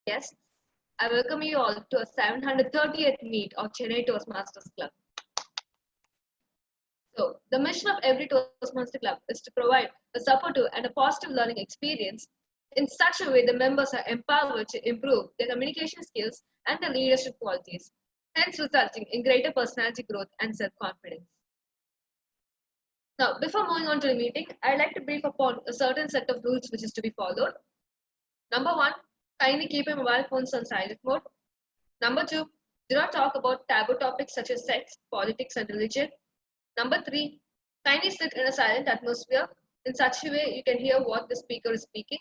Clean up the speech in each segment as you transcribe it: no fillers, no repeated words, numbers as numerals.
guests, I welcome you all to a 730th meet of Chennai Toastmasters Club. So, the mission of every Toastmaster Club is to provide a supportive and a positive learning experience in such a way the members are empowered to improve their communication skills and their leadership qualities, hence resulting in greater personality growth and self-confidence. Now, before moving on to the meeting, I'd like to brief upon a certain set of rules which is to be followed. Number 1, kindly keep your mobile phones on silent mode. Number 2, do not talk about taboo topics such as sex, politics, and religion. Number 3, kindly sit in a silent atmosphere. In such a way, you can hear what the speaker is speaking.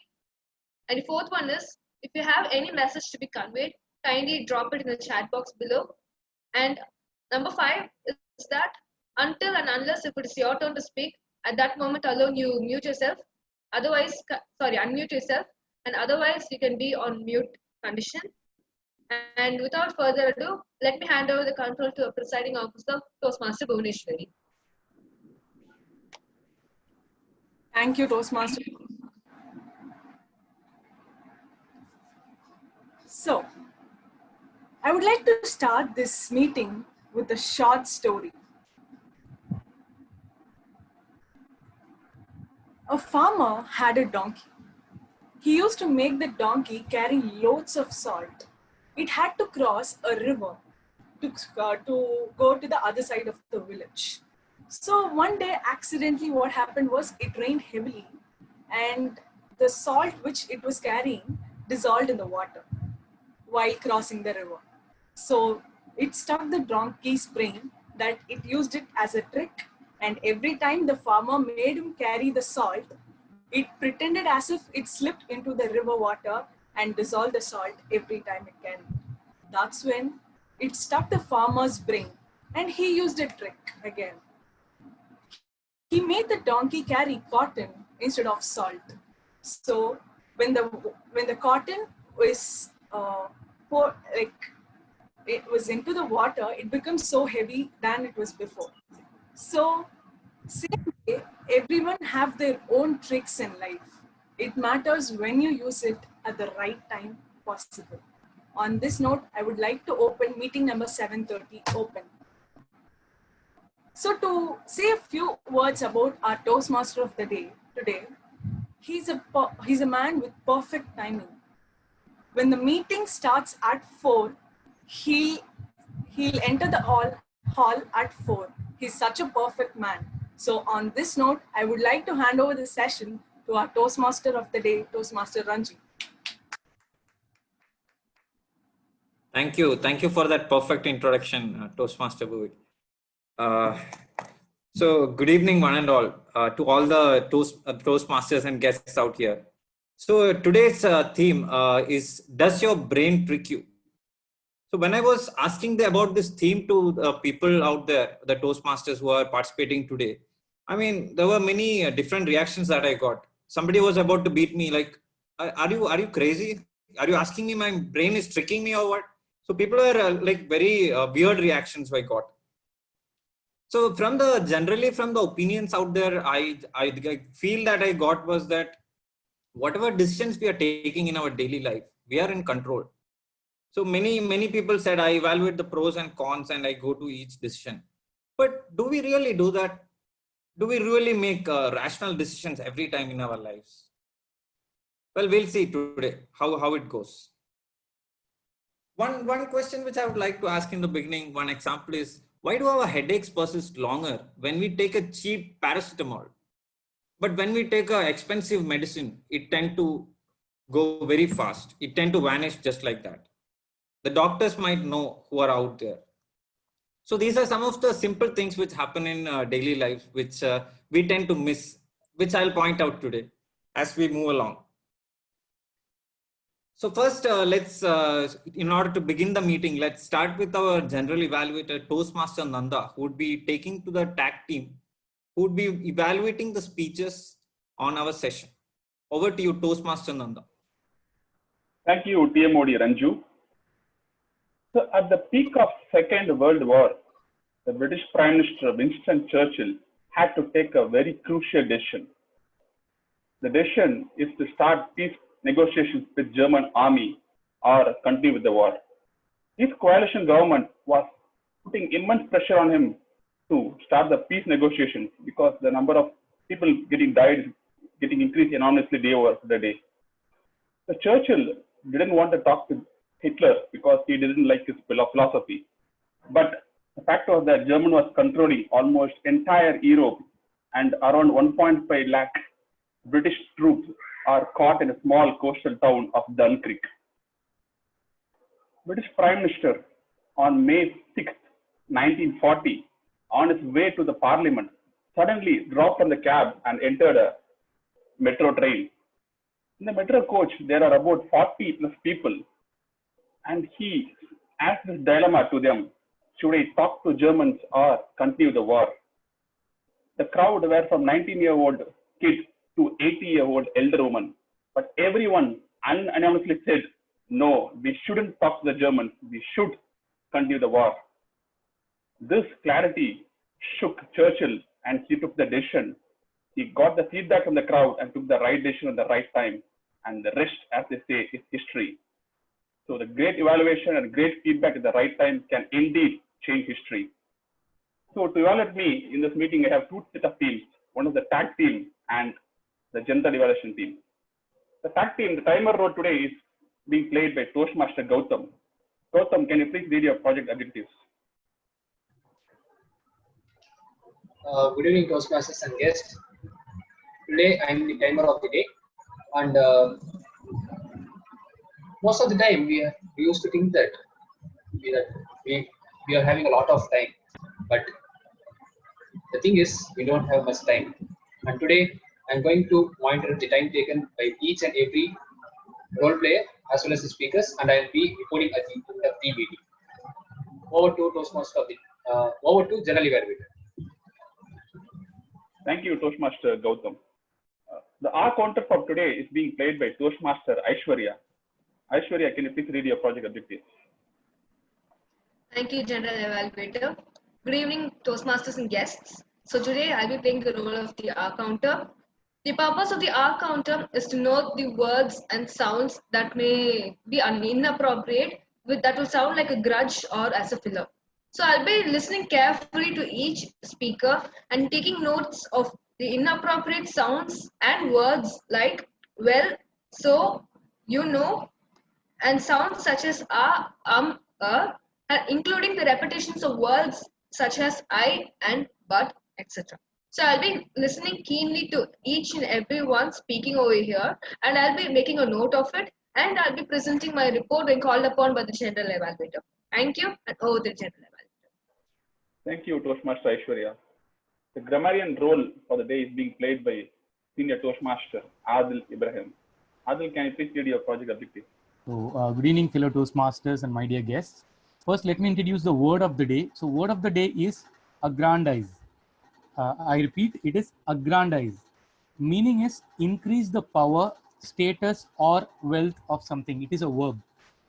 And the fourth one is, if you have any message to be conveyed, kindly drop it in the chat box below. And number 5 is that until and unless if it is your turn to speak, at that moment alone you mute yourself. Unmute yourself, and otherwise you can be on mute condition. And without further ado, let me hand over the control to a presiding officer, Toastmaster Bhuvaneshwari. Thank you, Toastmaster. So, I would like to start this meeting with a short story. A farmer had a donkey. He used to make the donkey carry loads of salt. It had to cross a river to go to the other side of the village. So one day, accidentally, what happened was it rained heavily and the salt which it was carrying dissolved in the water while crossing the river. So it stuck the donkey's brain that it used it as a trick, and every time the farmer made him carry the salt, it pretended as if it slipped into the river water and dissolved the salt every time it carried. That's when it stuck the farmer's brain and he used a trick again. He made the donkey carry cotton instead of salt. So when the cotton was it was into the water, it becomes so heavy than it was before. So same way, everyone have their own tricks in life. It matters when you use it at the right time possible. On this note, I would like to open meeting number 730 open. So to say a few words about our Toastmaster of the day today, he's a man with perfect timing. When the meeting starts at 4, he'll enter the hall at 4. He's such a perfect man. So on this note, I would like to hand over the session to our Toastmaster of the day, Toastmaster Ranju. Thank you. Thank you for that perfect introduction, Toastmaster Bhuvi. So good evening, one and all, to all the Toastmasters and guests out here. So today's theme is, does your brain trick you? So when I was asking about this theme to people out there, the Toastmasters who are participating today, I mean, there were many different reactions that I got. Somebody was about to beat me like, are you crazy? Are you asking me my brain is tricking me or what? So people are like very weird reactions I got. So generally from the opinions out there, I feel that I got was that whatever decisions we are taking in our daily life, we are in control. So many people said, I evaluate the pros and cons and I go to each decision. But do we really do that? Do we really make rational decisions every time in our lives? Well, we'll see today how it goes. One question which I would like to ask in the beginning, one example is, why do our headaches persist longer when we take a cheap paracetamol? But when we take an expensive medicine, it tends to go very fast. It tends to vanish just like that. The doctors might know who are out there. So these are some of the simple things which happen in daily life, which we tend to miss, which I'll point out today as we move along. So first, in order to begin the meeting, let's start with our general evaluator, Toastmaster Nanda, who would be taking to the tag team, who would be evaluating the speeches on our session. Over to you, Toastmaster Nanda. Thank you, TMOD Ranju. So at the peak of Second World War, the British Prime Minister Winston Churchill had to take a very crucial decision. The decision is to start peace negotiations with German army or continue with the war. His coalition government was putting immense pressure on him to start the peace negotiations because the number of people getting increased enormously day over the day. So Churchill didn't want to talk to Hitler because he didn't like his philosophy. But the fact was that Germany was controlling almost entire Europe, and around 1.5 lakh British troops are caught in a small coastal town of Dunkirk. British Prime Minister on May 6, 1940, on his way to the Parliament, suddenly dropped from the cab and entered a metro train. In the metro coach, there are about 40 plus people, and he asked this dilemma to them: should I talk to Germans or continue the war? The crowd were from 19-year-old kid to 80-year-old elder woman, but everyone unanimously said, no, we shouldn't talk to the Germans, we should continue the war. This clarity shook Churchill, and he took the decision. He got the feedback from the crowd and took the right decision at the right time, and the rest, as they say, is history. So the great evaluation and great feedback at the right time can indeed change history. So to evaluate me in this meeting, I have two sets of teams. One is the tag team and the general evaluation team. The tag team, the timer role today is being played by Toastmaster Gautam. Gautam, can you please read your project objectives? Good evening, Toastmasters and guests. Today I am the timer of the day, and most of the time we used to think that we are having a lot of time, but the thing is we don't have much time. And today I'm going to monitor the time taken by each and every role player as well as the speakers, and I'll be reporting at the end of the meeting. Over to Toastmaster of the over to General Evaluator. Thank you, Toastmaster Gautam. The R counter for today is being played by Toastmaster Aishwarya. Aishwarya, can you please read your project objectives? Thank you, General Evaluator. Good evening, Toastmasters and guests. So today I'll be playing the role of the R counter. The purpose of the R counter is to note the words and sounds that may be inappropriate, that will sound like a grudge or as a filler. So I'll be listening carefully to each speaker and taking notes of the inappropriate sounds and words like well, so, you know, and sounds such as and including the repetitions of words such as I and but, etc. So I'll be listening keenly to each and every one speaking over here, and I'll be making a note of it, and I'll be presenting my report when called upon by the General Evaluator. Thank you, and over to the General Evaluator. Thank you, Toastmaster Aishwarya. The grammarian role for the day is being played by Senior Toastmaster Adil Ibrahim. Adil, can you please read your project objective? So, good evening, fellow Toastmasters and my dear guests. First, let me introduce the word of the day. So, word of the day is aggrandize. I repeat, it is aggrandize. Meaning is increase the power, status, or wealth of something. It is a verb,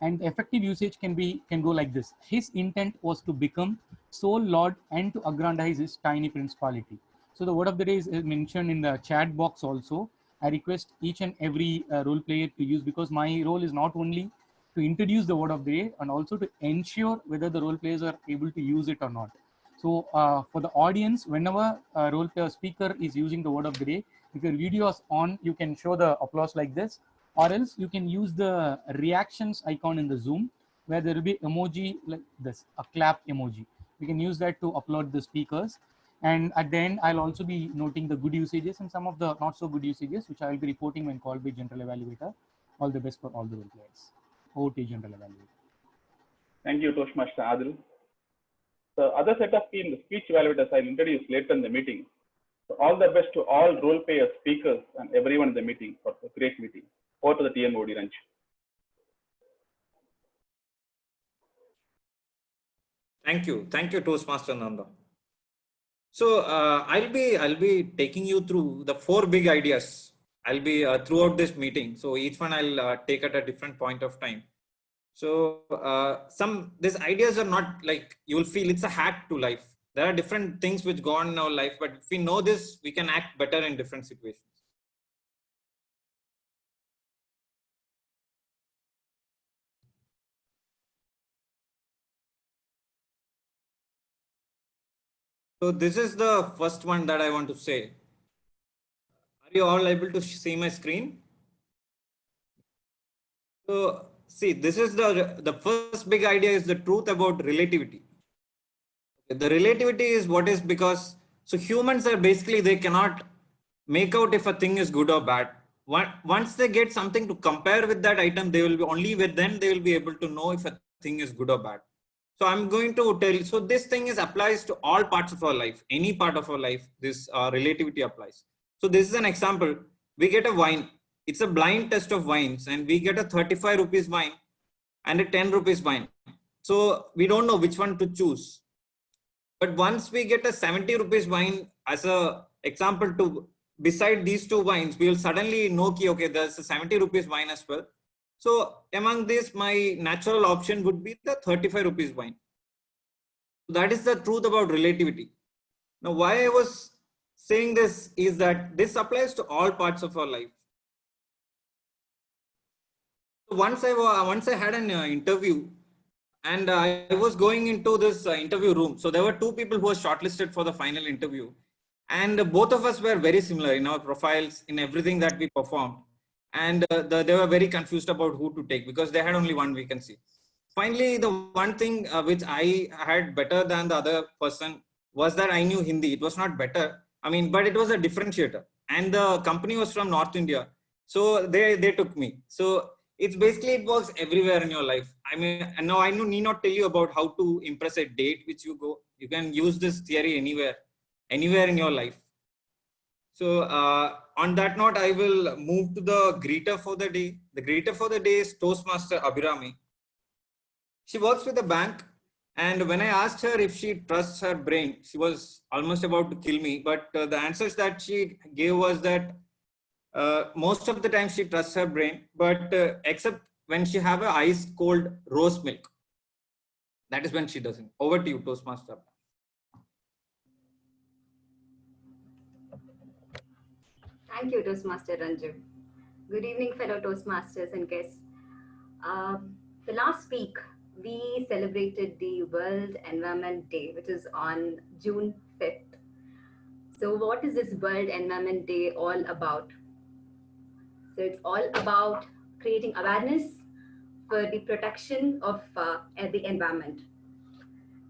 and effective usage can go like this: his intent was to become sole lord and to aggrandize his tiny principality. So the word of the day is mentioned in the chat box also. I request each and every role player to use, because my role is not only to introduce the word of the day and also to ensure whether the role players are able to use it or not. So for the audience, whenever a role player speaker is using the word of the day, if your video is on, you can show the applause like this, or else you can use the reactions icon in the Zoom, where there will be emoji like this, a clap emoji. We can use that to upload the speakers. And at the end, I'll also be noting the good usages and some of the not so good usages, which I will be reporting when called by General Evaluator. All the best for all the role players. Over to General Evaluator. Thank you, Toastmaster Adil. The other set of team, the speech evaluators, I'll introduce later in the meeting. So all the best to all role players, speakers, and everyone in the meeting for a great meeting. Over to the TMOD, Ranj. Thank you, Toastmaster Nanda. So I'll be taking you through the 4 big ideas. I'll be throughout this meeting. So each one I'll take at a different point of time. So these ideas are not like you will feel it's a hack to life. There are different things which go on in our life, but if we know this, we can act better in different situations. So this is the first one that I want to say. Are you all able to see my screen? So see, this is the first big idea is the truth about relativity. The relativity is what is because so humans are basically they cannot make out if a thing is good or bad. Once they get something to compare with that item, they will be only with then they will be able to know if a thing is good or bad. So I'm going to tell you. So this thing is applies to all parts of our life, any part of our life. This relativity applies. So this is an example. We get a wine. It's a blind test of wines, and we get a 35 rupees wine and a 10 rupees wine. So we don't know which one to choose. But once we get a 70 rupees wine as a example to beside these two wines, we will suddenly know ki, okay, there's a 70 rupees wine as well. So among this, my natural option would be the 35 rupees wine. That is the truth about relativity. Now, why I was saying this is that this applies to all parts of our life. Once I had an interview, and I was going into this interview room. So there were two people who were shortlisted for the final interview, and both of us were very similar in our profiles, in everything that we performed. And they were very confused about who to take because they had only one vacancy. Finally, the one thing which I had better than the other person was that I knew Hindi. It was not better, I mean, but it was a differentiator. And the company was from North India, so they took me. So it's basically it works everywhere in your life. I mean, and now I need not tell you about how to impress a date which you go. You can use this theory anywhere in your life. So on that note, I will move to the greeter for the day. The greeter for the day is Toastmaster Abhirami. She works with a bank, and when I asked her if she trusts her brain, she was almost about to kill me. But the answers that she gave was that most of the time she trusts her brain, but except when she have a ice cold rose milk, that is when she doesn't. Over to you, Toastmaster. Thank you, Toastmaster Ranju. Good evening, fellow Toastmasters and guests. The last week, we celebrated the World Environment Day, which is on June 5th. So what is this World Environment Day all about? So it's all about creating awareness for the protection of the environment.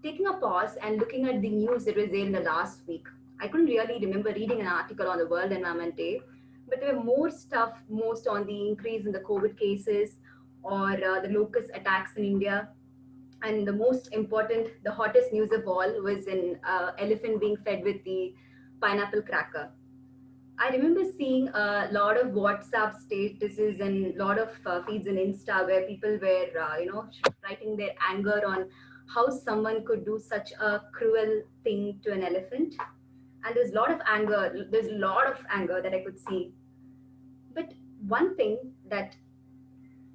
Taking a pause and looking at the news that was there in the last week, I couldn't really remember reading an article on the World Environment Day, but there were more stuff, most on the increase in the COVID cases or the locust attacks in India. And the most important, the hottest news of all was an elephant being fed with the pineapple cracker. I remember seeing a lot of WhatsApp statuses and a lot of feeds on Insta where people were, writing their anger on how someone could do such a cruel thing to an elephant. And there's a lot of anger. There's a lot of anger that I could see. But one thing that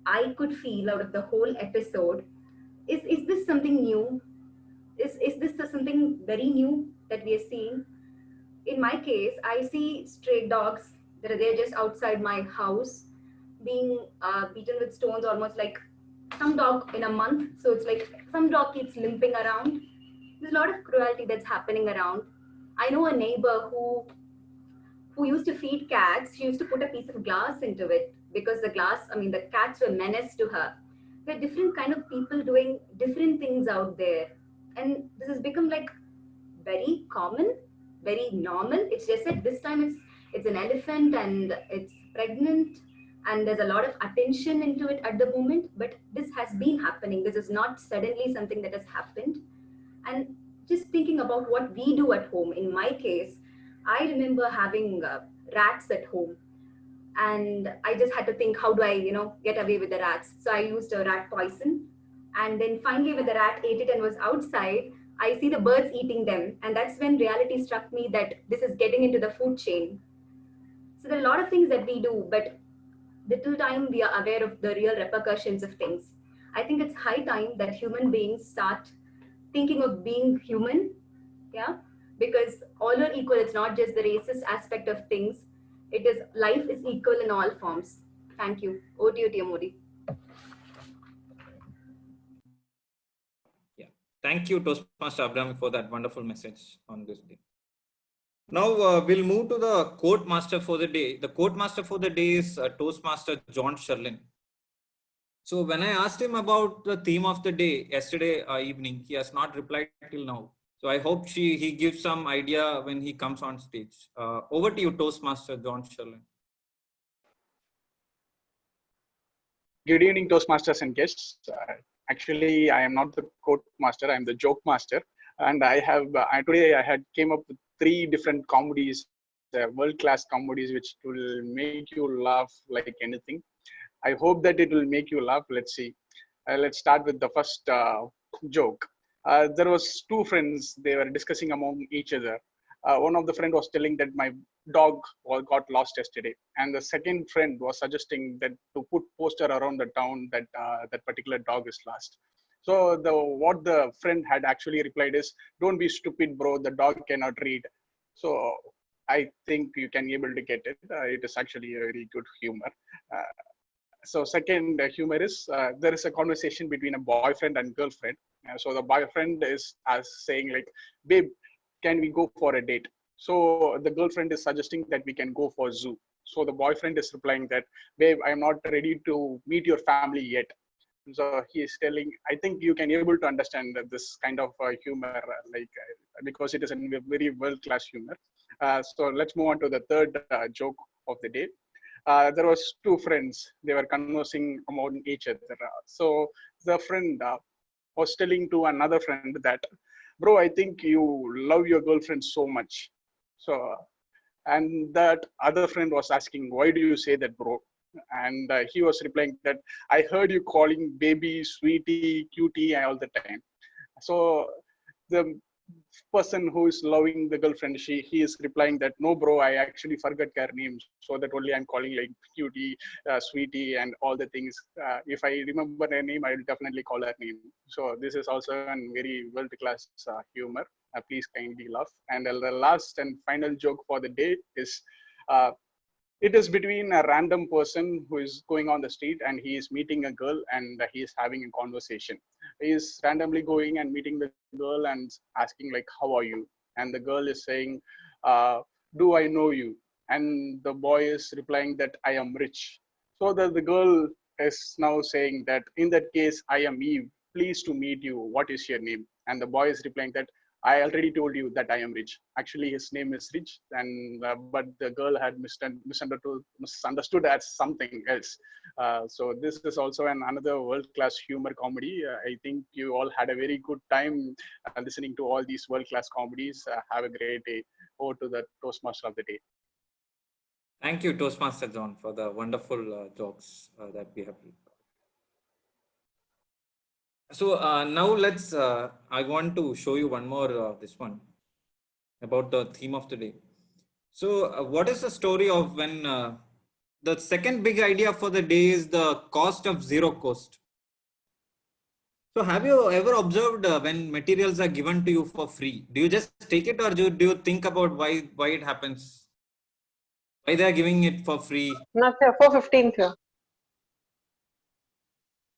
I could feel out of the whole episode is this something new? Is this something very new that we are seeing? In my case, I see stray dogs that are there just outside my house being beaten with stones almost like some dog in a month. So it's like some dog keeps limping around. There's a lot of cruelty that's happening around. I know a neighbor who used to feed cats. She used to put a piece of glass into it because the cats were menace to her. There are different kind of people doing different things out there. And this has become like very common, very normal. It's just that this time it's an elephant and it's pregnant and there's a lot of attention into it at the moment, but this has been happening. This is not suddenly something that has happened. And just thinking about what we do at home, in my case, I remember having rats at home, and I just had to think, how do I, get away with the rats? So I used a rat poison, and then finally when the rat ate it and was outside, I see the birds eating them, and that's when reality struck me that this is getting into the food chain. So there are a lot of things that we do, but little time we are aware of the real repercussions of things. I think it's high time that human beings start thinking of being human, yeah, because all are equal. It's not just the racist aspect of things. It is life is equal in all forms. Thank you. Over to you, Tia Modi. Yeah, Thank you, Toastmaster Abraham, for that wonderful message on this day. Now we'll move to the quote master for the day. The quote master for the day is Toastmaster John Sherlin. So when I asked him about the theme of the day yesterday evening, he has not replied till now. So I hope he gives some idea when he comes on stage. Over to you, Toastmaster John Sherlin. Good evening, Toastmasters and guests. Actually, I am not the quote master; I am the joke master. And I have today I had came up with 3 different comedies, world-class comedies, which will make you laugh like anything. I hope that it will make you laugh. Let's see. Let's start with the first joke. There was 2 friends. They were discussing among each other. One of the friend was telling that my dog got lost yesterday, and the second friend was suggesting that to put poster around the town that that particular dog is lost. So what the friend had actually replied is, "Don't be stupid, bro. The dog cannot read." So I think you can be able to get it. It is actually a very good humor. So second humor is there is a conversation between a boyfriend and girlfriend. So the boyfriend is saying like, "Babe, can we go for a date?" So the girlfriend is suggesting that we can go for zoo. So the boyfriend is replying that, "Babe, I'm not ready to meet your family yet." So he is telling, I think you can able to understand that this kind of humor, because it is a very world-class humor. So let's move on to the third joke of the day. There was 2 friends. They were conversing among each other. So the friend was telling to another friend that, "Bro, I think you love your girlfriend so much." So, and that other friend was asking, "Why do you say that, bro?" And he was replying that, "I heard you calling baby, sweetie, cutie all the time." So the person who is loving the girlfriend, he is replying that, "No, bro, I actually forgot her name. So that only I'm calling like cutie, sweetie, and all the things. If I remember her name, I will definitely call her name." So this is also a very world-class humor. Please kindly laugh. And the last and final joke for the day is, it is between a random person who is going on the street and he is meeting a girl and he is having a conversation. He is randomly going and meeting the girl and asking like, "How are you?" And the girl is saying, "Do I know you?" And the boy is replying that, "I am rich." So the girl is now saying that, "In that case, I am Eve. Pleased to meet you. What is your name?" And the boy is replying that, "I already told you that I am rich." Actually, his name is Rich, and but the girl had misunderstood as something else. So this is also another world-class humor comedy. I think you all had a very good time listening to all these world-class comedies. Have a great day. Over to the Toastmaster of the day. Thank you, Toastmaster John, for the wonderful jokes that we have. So now I want to show you one more, this one, about the theme of the day. So what is the story of when the second big idea for the day is the cost of zero cost. So have you ever observed when materials are given to you for free, do you just take it, or do you think about why it happens? Why they are giving it for free? Not sir, 415th here.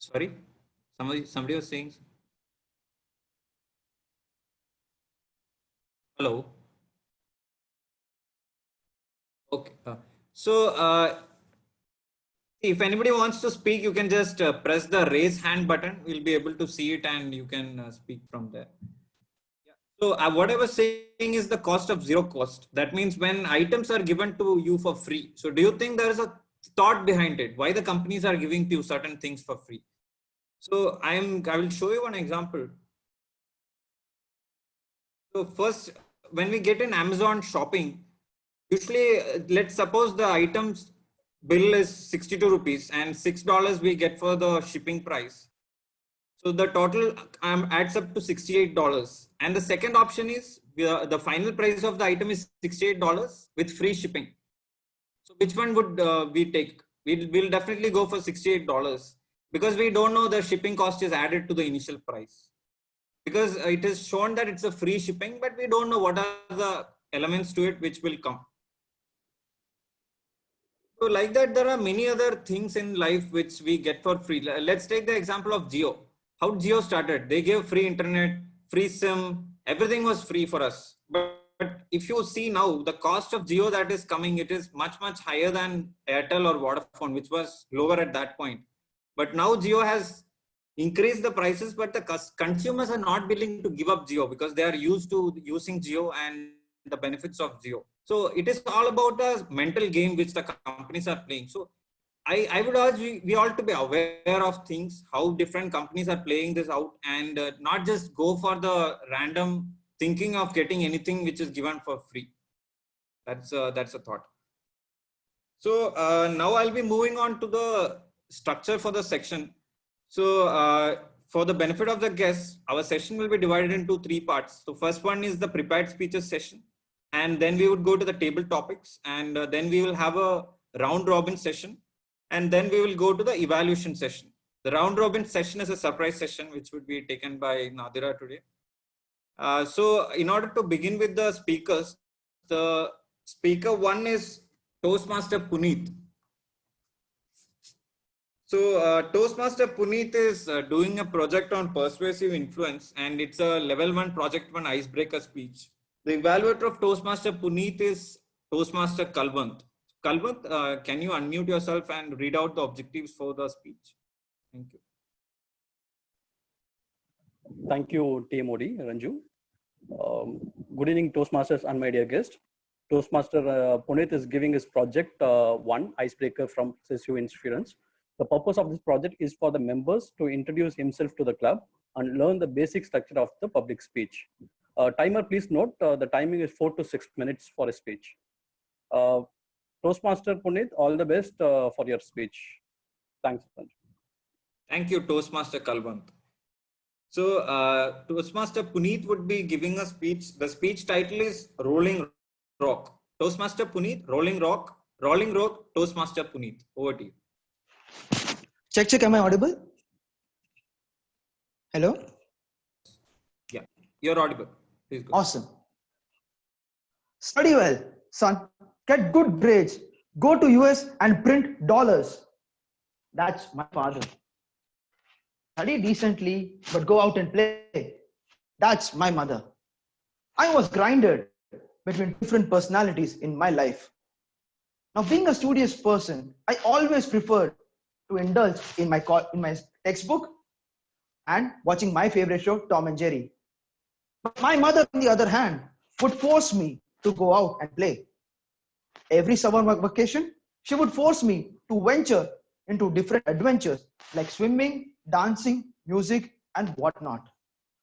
Sorry, somebody was saying. Hello. Okay. So if anybody wants to speak, you can just press the raise hand button. We'll be able to see it, and you can speak from there. Yeah. So what I was saying is the cost of zero cost. That means when items are given to you for free. So do you think there is a thought behind it? Why the companies are giving to you certain things for free? So I will show you one example. So first, when we get in Amazon shopping, usually let's suppose the items bill is 62 rupees and $6 we get for the shipping price. So the total adds up to $68. And the second option is the final price of the item is $68 with free shipping. So which one would we take? We'll definitely go for $68 because we don't know the shipping cost is added to the initial price. Because it is shown that it's a free shipping, but we don't know what are the elements to it which will come. So like that, there are many other things in life which we get for free. Let's take the example of Jio. How Jio started. They gave free internet, free SIM, everything was free for us. But if you see now, the cost of Jio that is coming, it is much, much higher than Airtel or Vodafone, which was lower at that point. But now Jio has increased the prices, but the consumers are not willing to give up Jio because they are used to using Jio and the benefits of Jio. So it is all about a mental game which the companies are playing. So I would urge we all to be aware of things, how different companies are playing this out, and not just go for the random thinking of getting anything which is given for free. That's a thought. So now I'll be moving on to the structure for the section. So for the benefit of the guests, our session will be divided into 3 parts. So first one is the prepared speeches session, and then we would go to the table topics, and then we will have a round robin session, and then we will go to the evaluation session. The round robin session is a surprise session which would be taken by Nadira today. So in order to begin with the speakers, the speaker 1 is Toastmaster Puneet. So Toastmaster Puneet is doing a project on persuasive influence, and it's a level 1 project 1 icebreaker speech. The evaluator of Toastmaster Puneet is Toastmaster Kalvant. Kalvant, can you unmute yourself and read out the objectives for the speech? Thank you. Thank you, TMOD, Ranju. Good evening, Toastmasters and my dear guest. Toastmaster Puneet is giving his project 1, Icebreaker from Persuasive Inference. The purpose of this project is for the members to introduce himself to the club and learn the basic structure of the public speech. Timer, please note, the timing is 4 to 6 minutes for a speech. Toastmaster Puneet, all the best for your speech. Thanks. Thank you, Toastmaster Kalvant. So Toastmaster Puneet would be giving a speech. The speech title is Rolling Rock. Toastmaster Puneet, Rolling Rock, Toastmaster Puneet. Over to you. Check, am I audible? Hello? Yeah, you're audible. Please go. Awesome. Study well, son. Get good grades. Go to US and print dollars. That's my father. Study decently, but go out and play. That's my mother. I was grinded between different personalities in my life. Now, being a studious person, I always preferred to indulge in my textbook and watching my favorite show, Tom and Jerry. But my mother, on the other hand, would force me to go out and play. Every summer vacation, she would force me to venture into different adventures like swimming, dancing, music, and whatnot.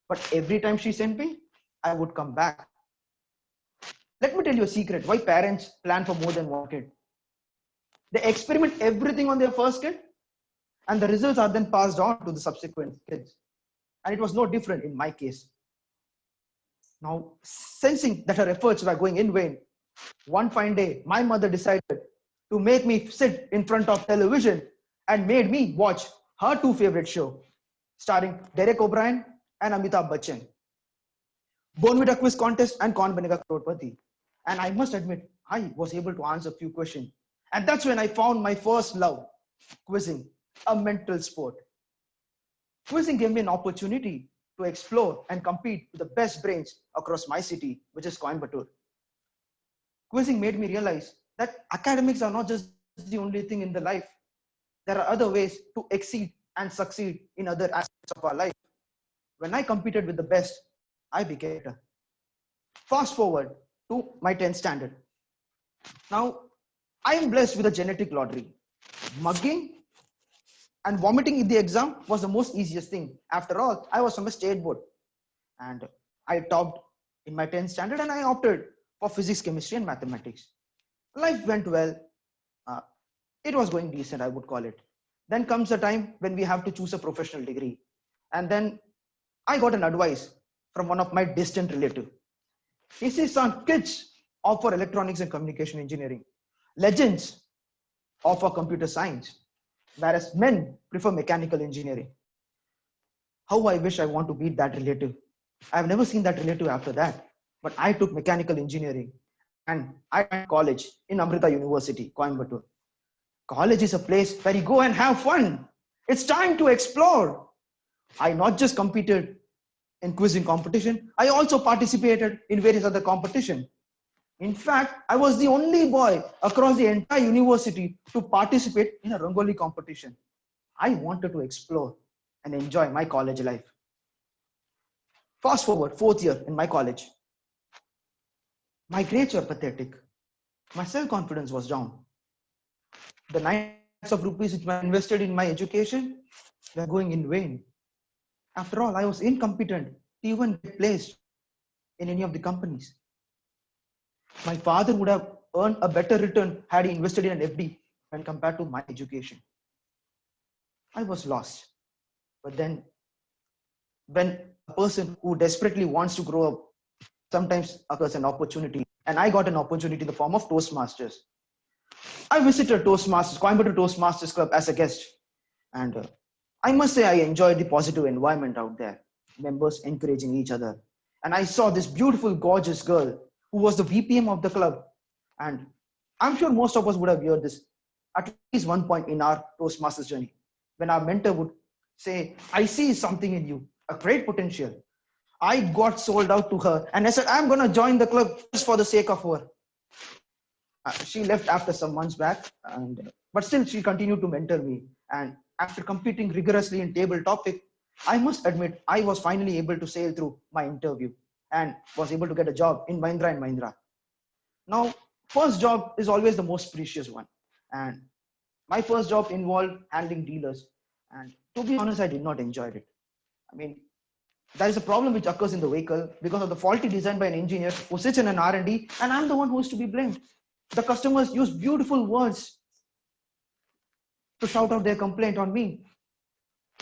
But every time she sent me, I would come back. Let me tell you a secret why parents plan for more than one kid. They experiment everything on their first kid, and the results are then passed on to the subsequent kids. And it was no different in my case. Now, sensing that her efforts were going in vain, one fine day, my mother decided to make me sit in front of television and made me watch her 2 favorite shows, starring Derek O'Brien and Amitabh Bachchan, Bonvita Quiz Contest and Kaun Banega Crorepati. And I must admit, I was able to answer a few questions. And that's when I found my first love, quizzing, a mental sport. Quizzing gave me an opportunity to explore and compete with the best brains across my city, which is Coimbatore. Quizzing made me realize that academics are not just the only thing in the life. There are other ways to exceed and succeed in other aspects of our life. When I competed with the best, I became better. Fast forward to my 10th standard. Now, I am blessed with a genetic lottery. Mugging and vomiting in the exam was the most easiest thing. After all, I was from a state board. And I topped in my 10th standard and I opted for physics, chemistry, and mathematics. Life went well. It was going decent, I would call it. Then comes a time when we have to choose a professional degree. And then I got an advice from one of my distant relatives. He says, son, kids offer electronics and communication engineering. Legends offer computer science, whereas men prefer mechanical engineering. How I wish I want to beat that relative. I've never seen that relative after that. But I took mechanical engineering and I went to college in Amrita University, Coimbatore. College is a place where you go and have fun. It's time to explore. I not just competed in quizzing competition. I also participated in various other competition. In fact, I was the only boy across the entire university to participate in a Rangoli competition. I wanted to explore and enjoy my college life. Fast forward, 4th year in my college. My grades were pathetic. My self-confidence was down. The 9 lakhs of rupees which I invested in my education were going in vain. After all, I was incompetent to even get placed in any of the companies. My father would have earned a better return had he invested in an FD when compared to my education. I was lost. But then, when a person who desperately wants to grow up, sometimes occurs an opportunity. And I got an opportunity in the form of Toastmasters. I visited Toastmasters, Coimbatore Toastmasters Club as a guest. And I must say I enjoyed the positive environment out there. Members encouraging each other. And I saw this beautiful, gorgeous girl who was the VPM of the club. And I'm sure most of us would have heard this at least one point in our Toastmasters journey, when our mentor would say, I see something in you, a great potential. I got sold out to her and I said, I'm going to join the club just for the sake of her. She left after some months back, but still she continued to mentor me. And after competing rigorously in table topic, I must admit, I was finally able to sail through my interview and was able to get a job in Mahindra & Mahindra. Now, first job is always the most precious one. And my first job involved handling dealers. And to be honest, I did not enjoy it. I mean, there is a problem which occurs in the vehicle because of the faulty design by an engineer who sits in an R&D, and I'm the one who is to be blamed. The customers use beautiful words to shout out their complaint on me.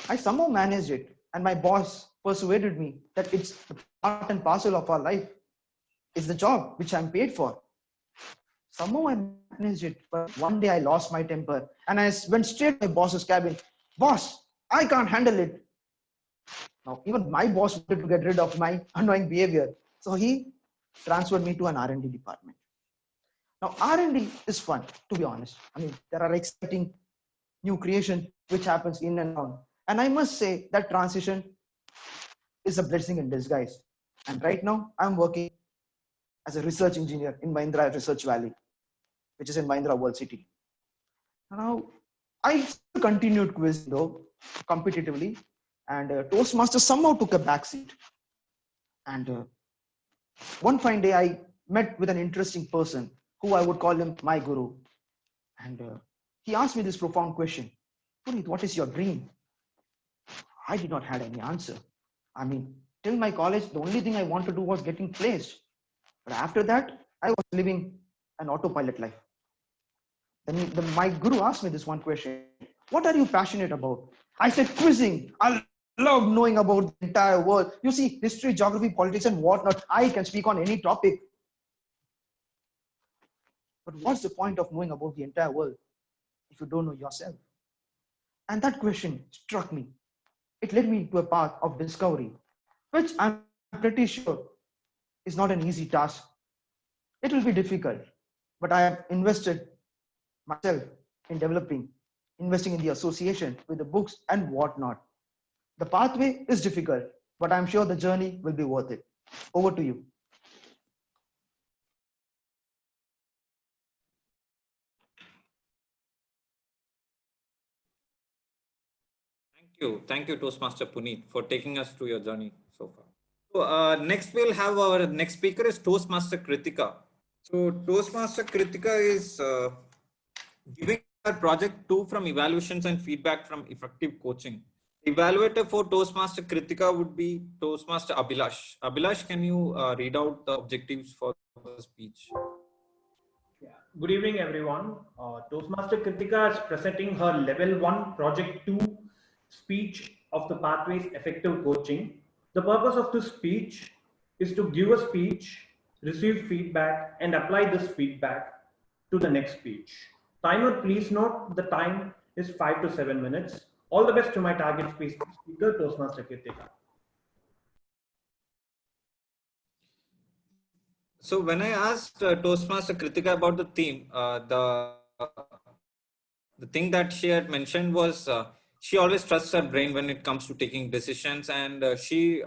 I somehow managed it, and my boss persuaded me that it's the part and parcel of our life. It's the job which I'm paid for. Somehow I managed it, but one day I lost my temper and I went straight to my boss's cabin. Boss, I can't handle it. Now, even my boss wanted to get rid of my annoying behavior. So he transferred me to an R&D department. Now, R&D is fun, to be honest. I mean, there are exciting new creation which happens in and out. And I must say that transition is a blessing in disguise. And right now, I'm working as a research engineer in Mahindra Research Valley, which is in Mahindra World City. Now, I continued quizzing though, competitively, and Toastmasters somehow took a backseat. And one fine day, I met with an interesting person who I would call him my guru. And he asked me this profound question, Puneet, what is your dream? I did not have any answer. I mean, till my college, the only thing I wanted to do was getting placed. But after that, I was living an autopilot life. Then my guru asked me this one question, what are you passionate about? I said, quizzing. I love knowing about the entire world. You see, history, geography, politics, and whatnot. I can speak on any topic. But what's the point of knowing about the entire world if you don't know yourself? And that question struck me. It led me to a path of discovery, which I'm pretty sure is not an easy task. It will be difficult, but I have invested myself in investing in the association with the books and whatnot. The pathway is difficult, but I'm sure the journey will be worth it. Over to you. Thank you, Toastmaster Puneet, for taking us through your journey so far. So next we'll have our next speaker is Toastmaster Kritika. So Toastmaster Kritika is giving her project 2 from evaluations and feedback from effective coaching. Evaluator for Toastmaster Kritika would be Toastmaster Abhilash. Abhilash, can you read out the objectives for the speech? Yeah. Good evening, everyone. Toastmaster Kritika is presenting her level 1 project 2 speech of the Pathways Effective Coaching. The purpose of this speech is to give a speech, receive feedback, and apply this feedback to the next speech. Timer, please note the time is 5 to 7 minutes. All the best to my target speaker, Toastmaster Kritika. So when I asked Toastmaster Kritika about the theme, the thing that she had mentioned was she always trusts her brain when it comes to taking decisions, and she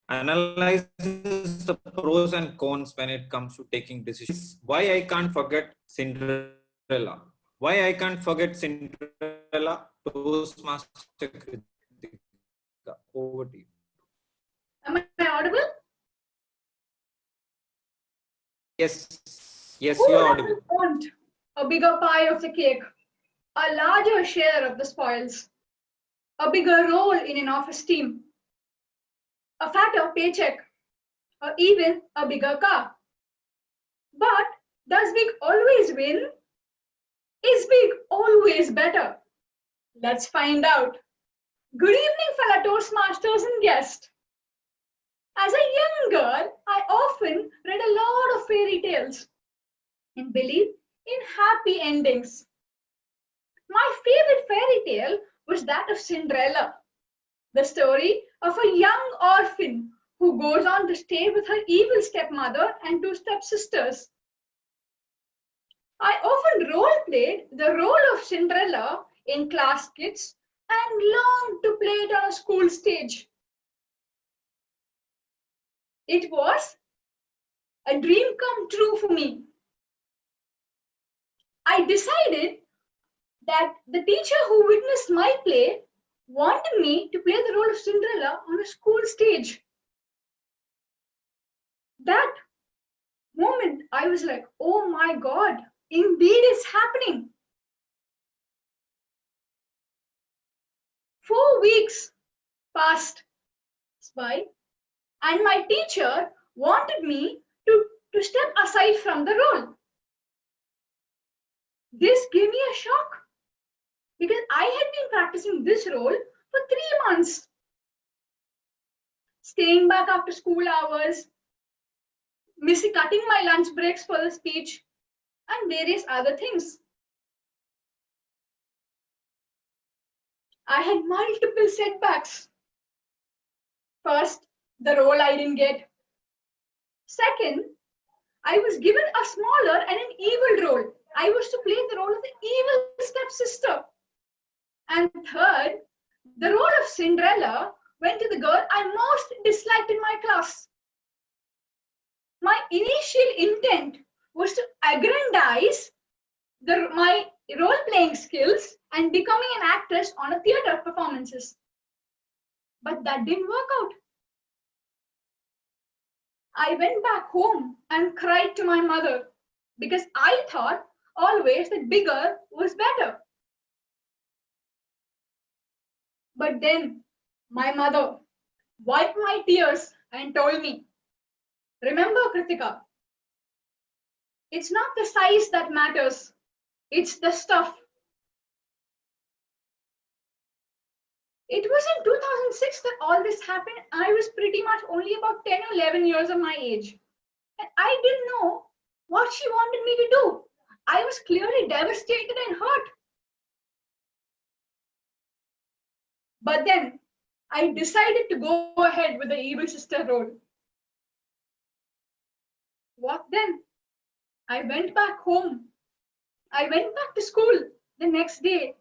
analyzes the pros and cons when it comes to taking decisions. Why I can't forget Cinderella? Why I can't forget Cinderella? Toastmaster Kritika. Over to you. Am I audible? Yes, yes, Who you are doesn't audible. want a bigger pie of the cake, a larger share of the spoils, a bigger role in an office team, a fatter paycheck, or even a bigger car? But does big always win? Is big always better? Let's find out. Good evening, fellow Toastmasters and guests. As a young girl, I often read a lot of fairy tales and believed in happy endings. My favorite fairy tale was that of Cinderella, the story of a young orphan who goes on to stay with her evil stepmother and two stepsisters. I often role-played the role of Cinderella in class skits and longed to play it on a school stage. It was a dream come true for me. I decided that the teacher who witnessed my play wanted me to play the role of Cinderella on a school stage. That moment, I was like, oh my God, indeed it's happening. 4 weeks passed by, and my teacher wanted me to step aside from the role. This gave me a shock because I had been practicing this role for 3 months, staying back after school hours, cutting my lunch breaks for the speech, and various other things. I had multiple setbacks. First, the role I didn't get. Second, I was given a smaller and an evil role. I was to play the role of the evil stepsister. And third, the role of Cinderella went to the girl I most disliked in my class. My initial intent was to aggrandize my role-playing skills and becoming an actress on a theater performances. But that didn't work out. I went back home and cried to my mother because I thought always that bigger was better. But then my mother wiped my tears and told me, remember, Kritika, it's not the size that matters, it's the stuff. It was in 2006 that all this happened. I was pretty much only about 10 or 11 years of my age. And I didn't know what she wanted me to do. I was clearly devastated and hurt. But then I decided to go ahead with the evil sister role. What then? I went back home. I went back to school the next day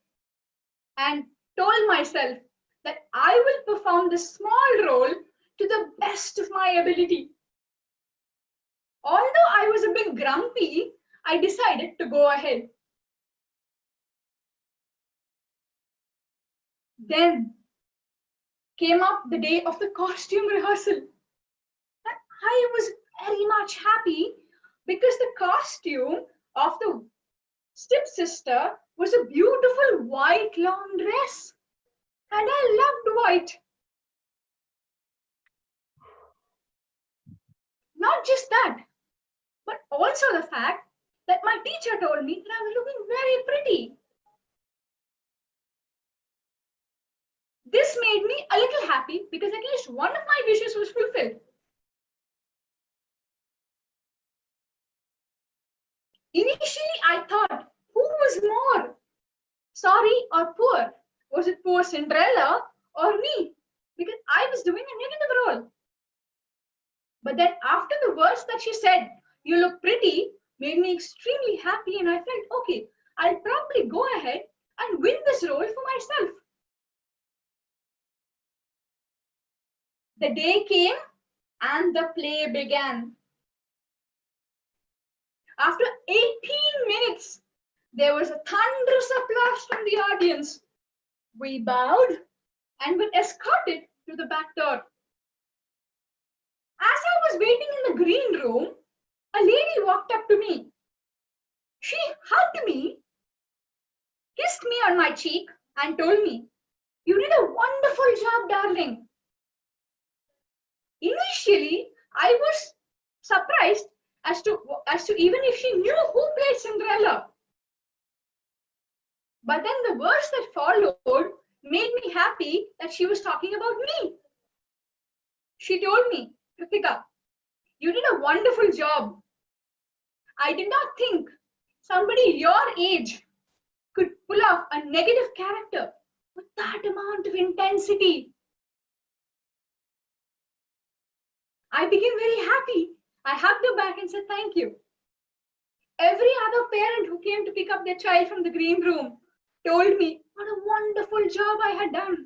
and told myself that I will perform this small role to the best of my ability. Although I was a bit grumpy, I decided to go ahead. Then came up the day of the costume rehearsal. And I was very much happy because the costume of the stepsister was a beautiful white long dress. And I loved white. Not just that, but also the fact that my teacher told me that I was looking very pretty. This made me a little happy because at least one of my wishes was fulfilled. Initially, I thought, who was more sorry or poor? Was it poor Cinderella or me? Because I was doing a negative role. But then after the words that she said, you look pretty, made me extremely happy, and I felt, okay, I'll probably go ahead and win this role for myself. The day came and the play began. After 18 minutes, there was a thunderous applause from the audience. We bowed and were escorted to the back door. As I was waiting in the green room, a lady walked up to me. She hugged me, kissed me on my cheek, and told me, "You did a wonderful job, darling." Initially, I was surprised as to even if she knew who played Cinderella. But then the words that followed made me happy that she was talking about me. She told me, "Kritika, you did a wonderful job. I did not think somebody your age could pull off a negative character with that amount of intensity." I became very happy. I hugged her back and said, "Thank you." Every other parent who came to pick up their child from the green room told me what a wonderful job I had done.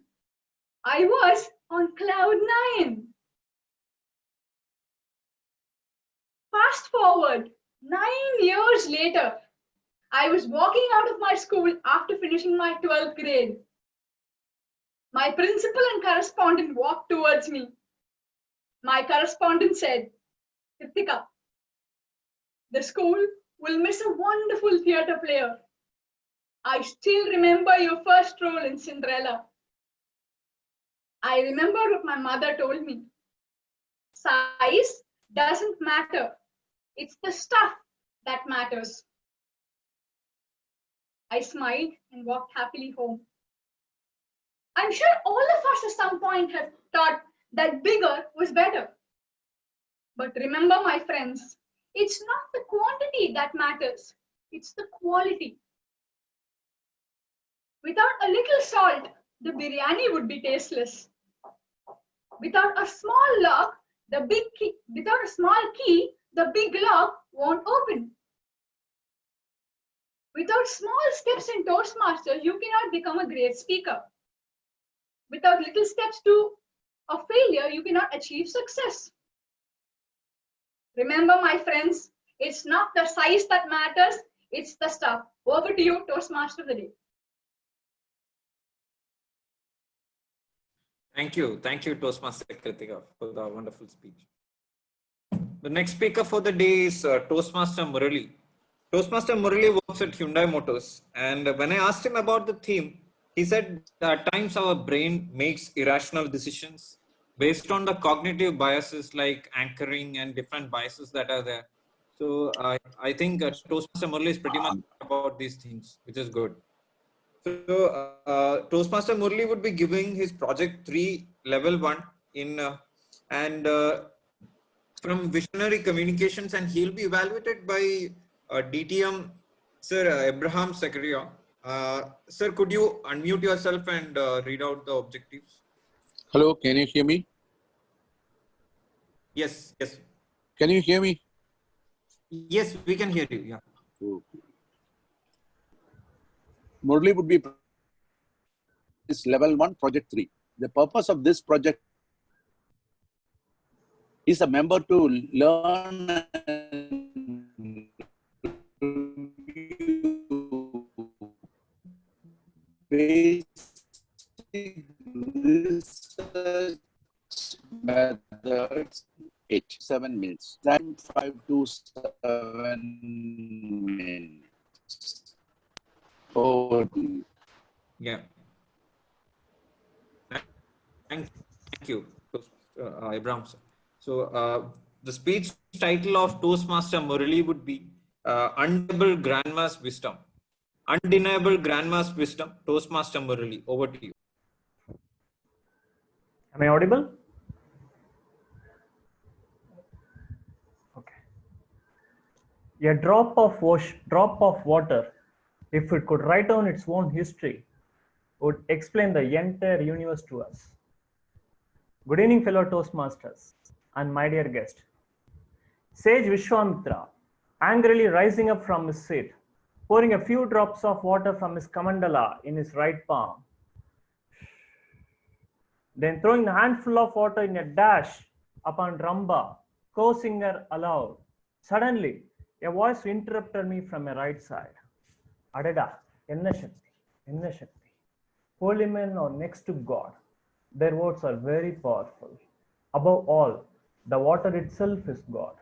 I was on cloud 9. Fast forward 9 years later, I was walking out of my school after finishing my 12th grade. My principal and correspondent walked towards me. My correspondent said, "Kritika, the school will miss a wonderful theatre player. I still remember your first role in Cinderella." I remember what my mother told me. Size doesn't matter. It's the stuff that matters. I smiled and walked happily home. I'm sure all of us at some point have thought that bigger was better. But remember, my friends, it's not the quantity that matters, it's the quality. Without a little salt, the biryani would be tasteless. Without a small lock, without a small key, the big lock won't open. Without small steps in Toastmasters, you cannot become a great speaker. Without little steps of failure, you cannot achieve success. Remember, my friends, it's not the size that matters, it's the stuff. Over to you, Toastmaster of the day. Thank you, Toastmaster Kritika, for the wonderful speech. The next speaker for the day is Toastmaster Murali. Toastmaster Murali works at Hyundai Motors, and when I asked him about the theme, he said at times our brain makes irrational decisions based on the cognitive biases like anchoring and different biases that are there. So I think Toastmaster Murali is pretty much about these things, which is good. So Toastmaster Murali would be giving his project 3 level 1 in from Visionary Communications, and he'll be evaluated by DTM Sir Abraham Zakaria. Sir, could you unmute yourself and read out the objectives? Hello, can you hear me? Yes. Can you hear me? Yes, we can hear you. Yeah. Okay. Murali would be is level 1, project 3. The purpose of this project is a member to learn and basic research methods. 7 minutes. Time 5 to 7 minutes. Over to you. Yeah. Thank you, Abraham sir. So the speech title of Toastmaster Murali would be Undeniable Grandma's Wisdom. Undeniable Grandma's Wisdom, Toastmaster Murali. Over to you. Am I audible? Okay. A drop of water, if it could write down its own history, would explain the entire universe to us. Good evening, fellow Toastmasters and my dear guest. Sage Vishwamitra, angrily rising up from his seat, pouring a few drops of water from his kamandala in his right palm, then throwing a handful of water in a dash upon Ramba, co-singer aloud. Suddenly, a voice interrupted me from my right side. Adada, enna shakti, enna shakti. Holy men are next to God. Their words are very powerful. Above all, the water itself is God.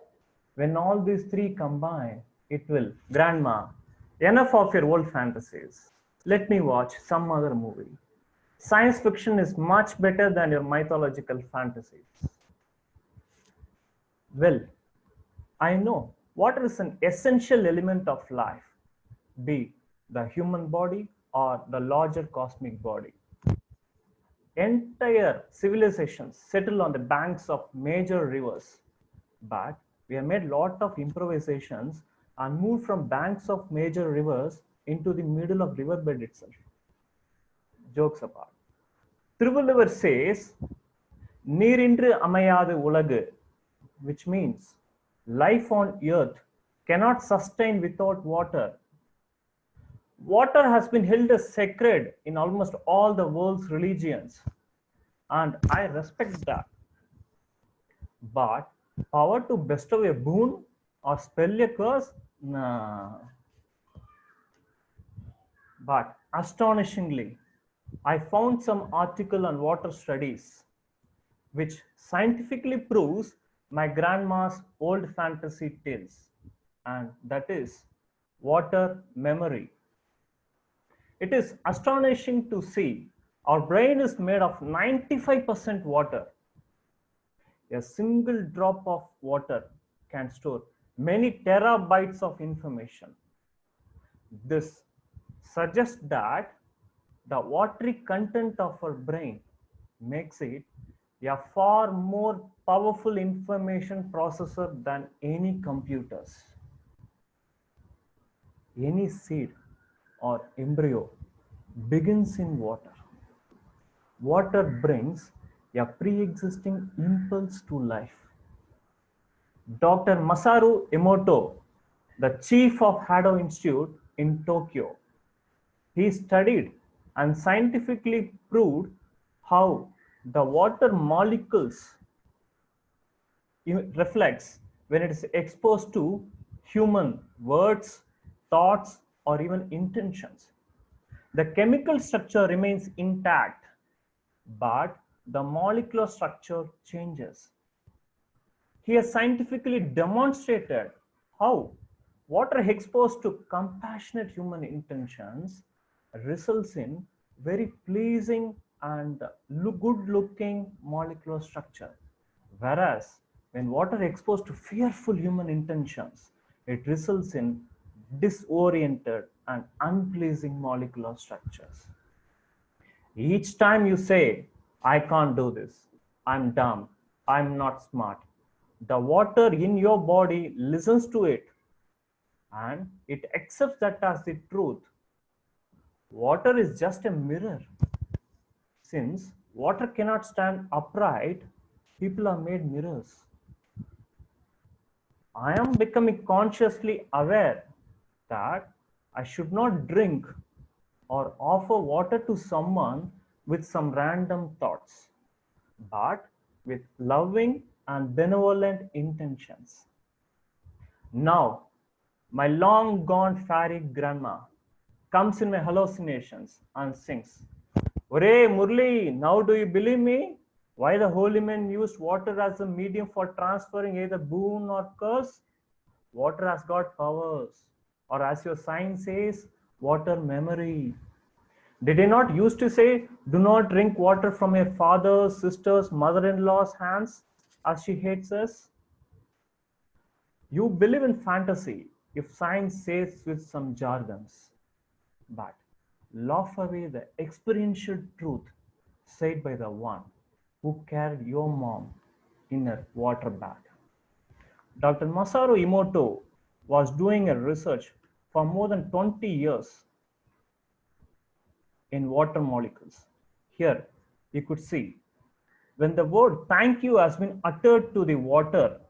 When all these three combine, it will. Grandma, enough of your old fantasies. Let me watch some other movie. Science fiction is much better than your mythological fantasies. Well, I know water is an essential element of life, be the human body or the larger cosmic body. Entire civilizations settle on the banks of major rivers, but we have made a lot of improvisations and moved from banks of major rivers into the middle of riverbed itself. Jokes apart. Thiruvalluvar says, Neerindru amayadu ulagu, which means life on earth cannot sustain without water. Water has been held as sacred in almost all the world's religions, and I respect that. But power to bestow a boon or spell a curse? Nah. But astonishingly, I found some article on water studies which scientifically proves my grandma's old fantasy tales, and that is water memory. It is astonishing to see our brain is made of 95% water. A single drop of water can store many terabytes of information. This suggests that the watery content of our brain makes it a far more powerful information processor than any computers. Any seed or embryo begins in water. Water brings a pre-existing impulse to life. Dr. Masaru Emoto, the chief of Hado Institute in Tokyo, he studied and scientifically proved how the water molecules reflects when it is exposed to human words, thoughts, or even intentions. The chemical structure remains intact, but the molecular structure changes. He has scientifically demonstrated how water exposed to compassionate human intentions results in very pleasing and good looking molecular structure. Whereas when water exposed to fearful human intentions, it results in disoriented and unpleasing molecular structures. Each time you say, I can't do this, I'm dumb, I'm not smart, the water in your body listens to it and it accepts that as the truth. Water is just a mirror. Since water cannot stand upright, people are made mirrors. I am becoming consciously aware that I should not drink or offer water to someone with some random thoughts, but with loving and benevolent intentions. Now, my long gone fairy grandma comes in my hallucinations and sings, Ore Murli, now do you believe me? Why the holy men used water as a medium for transferring either boon or curse? Water has got powers, or as your science says, water memory. Did he not used to say, do not drink water from your father's, sister's, mother-in-law's hands as she hates us? You believe in fantasy if science says with some jargons, but laugh away the experiential truth said by the one who carried your mom in her water bag. Dr. Masaru Emoto was doing a research for more than 20 years in water molecules. Here, you could see when the word thank you has been uttered to the water,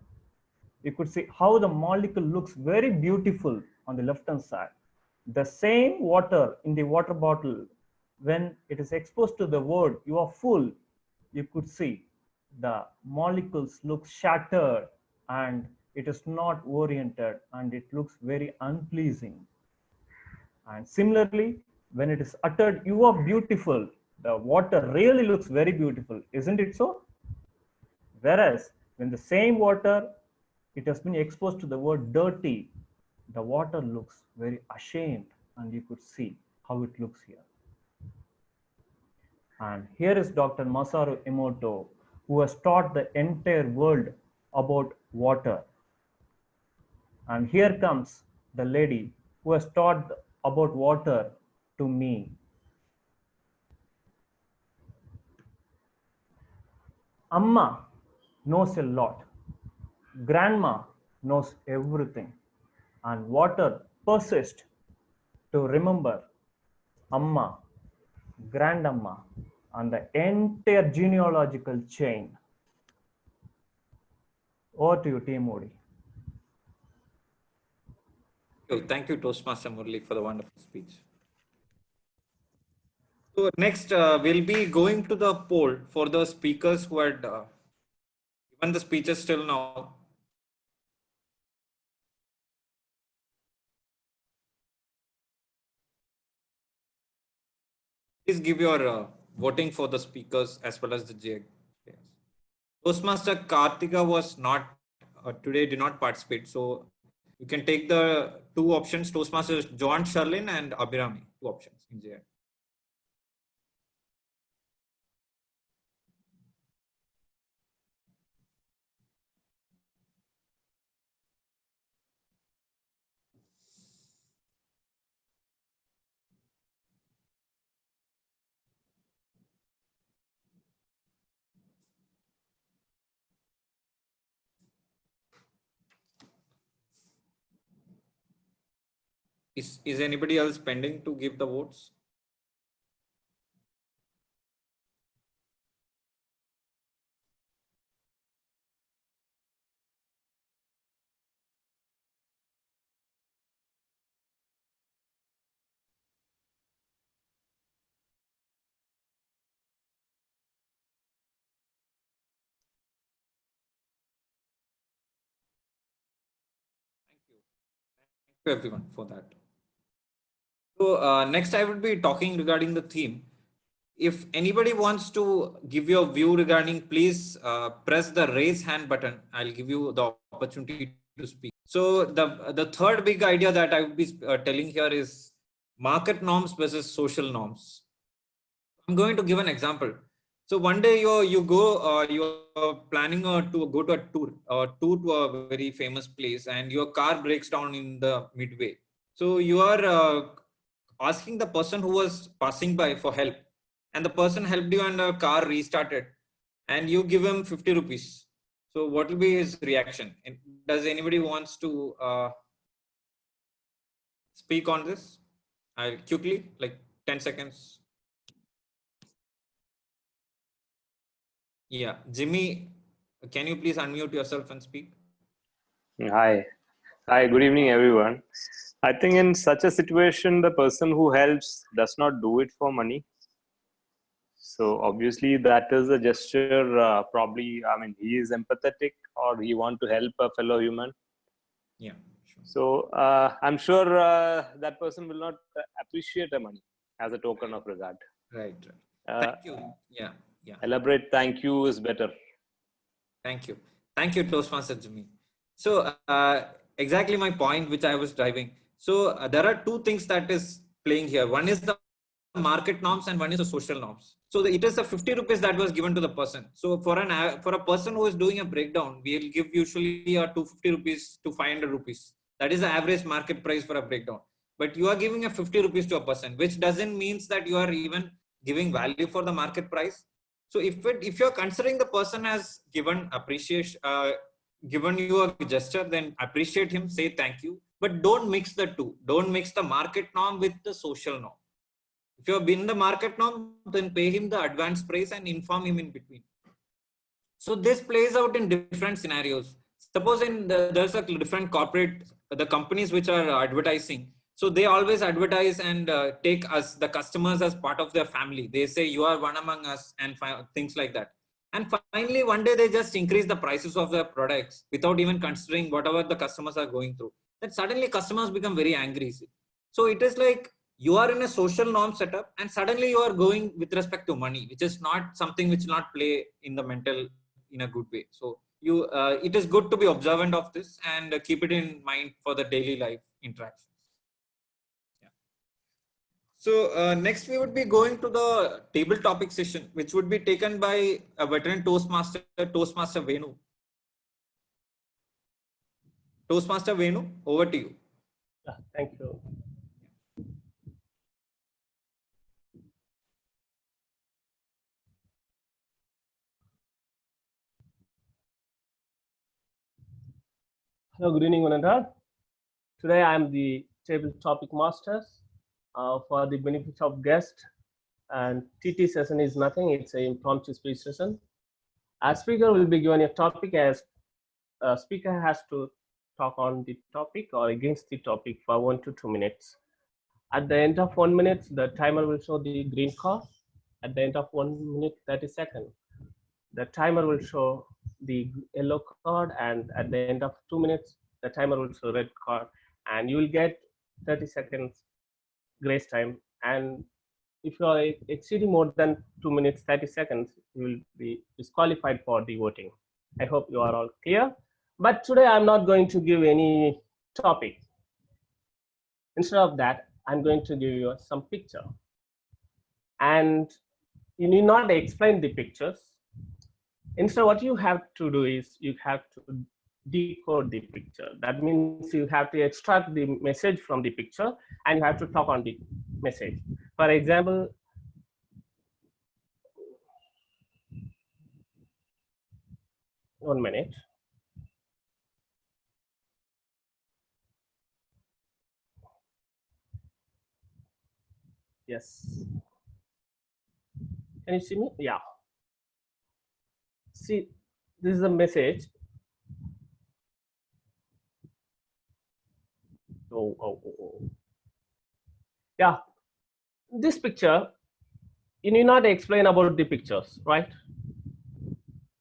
you could see how the molecule looks very beautiful on the left hand side. The same water in the water bottle, when it is exposed to the word you are full, you could see the molecules look shattered and it is not oriented and it looks very unpleasing. And similarly, when it is uttered, "You are beautiful," the water really looks very beautiful, isn't it so? Whereas when the same water, it has been exposed to the word "dirty," the water looks very ashamed, and you could see how it looks here. And here is Dr. Masaru Emoto, who has taught the entire world about water. And here comes the lady who has taught about water to me. Amma knows a lot. Grandma knows everything. And water persists to remember Amma, Grandamma, and the entire genealogical chain. Over to you, T. Modi. Thank you, Toastmaster Murli, for the wonderful speech. So next, we'll be going to the poll for the speakers who had given the speeches till now. Please give your voting for the speakers as well as the JX. Toastmaster Kartika was not today, did not participate. So you can take the two options, Toastmasters John Sherlin and Abhirami, two options in JX. Is anybody else pending to give the votes? Thank you everyone for that. So next I will be talking regarding the theme. If anybody wants to give your view regarding, please press the raise hand button. I'll give you the opportunity to speak. So the third big idea that I will be telling here is market norms versus social norms. I'm going to give an example. So one day you're planning to go to a tour to a very famous place, and your car breaks down in the midway. So you are asking the person who was passing by for help, and the person helped you and the car restarted, and you give him 50 rupees. So what will be his reaction? And does anybody wants to speak on this? I'll quickly, like 10 seconds. Yeah, Jimmy, can you please unmute yourself and speak? Hi. Hi, good evening, everyone. I think in such a situation, the person who helps does not do it for money. So obviously that is a gesture, probably, I mean, he is empathetic or he want to help a fellow human. Yeah. Sure. So I'm sure that person will not appreciate the money as a token of regard. Right. Thank you. Yeah. Yeah. Elaborate thank you is better. Thank you. Thank you, Toastmaster Jimmy. So exactly my point which I was driving. So there are two things that is playing here. One is the market norms and one is the social norms. So it is the 50 rupees that was given to the person. So for a person who is doing a breakdown, we will give usually a 250 rupees to 500 rupees. That is the average market price for a breakdown. But you are giving a 50 rupees to a person, which doesn't mean that you are even giving value for the market price. So if you're considering the person as given appreciation, given you a gesture, then appreciate him, say thank you, but don't mix the two. Don't mix the market norm with the social norm. If you've been the market norm, then pay him the advance price and inform him in between. So this plays out in different scenarios. Suppose there's a different corporate, the companies which are advertising. So they always advertise and take us, the customers, as part of their family. They say you are one among us and things like that. And finally, one day they just increase the prices of their products without even considering whatever the customers are going through. Then suddenly customers become very angry. So it is like you are in a social norm setup and suddenly you are going with respect to money, which is not something which will not play in the mental in a good way. So it is good to be observant of this and keep it in mind for the daily life interactions. So next we would be going to the table topic session, which would be taken by a veteran Toastmaster, Toastmaster Venu. Toastmaster Venu, over to you. Thank you. Hello, good evening, one and all. Today I am the table topic master for the benefit of guests, and TT session is nothing, it's an impromptu speech session. As speaker will be given a topic, as a speaker has to talk on the topic or against the topic for 1 to 2 minutes. At the end of 1 minute, the timer will show the green card. At the end of 1 minute 30 seconds, the timer will show the yellow card, and at the end of 2 minutes, the timer will show red card, and you will get 30 seconds grace time. And if you are exceeding more than 2 minutes 30 seconds, you will be disqualified for the voting. I hope you are all clear. But today I'm not going to give any topic. Instead of that, I'm going to give you some picture. And you need not explain the pictures. Instead, what you have to do is you have to decode the picture. That means you have to extract the message from the picture and you have to talk on the message. For example, one minute. Yes. Can you see me? Yeah. See, this is a message. Yeah, this picture, you need not explain about the pictures, right?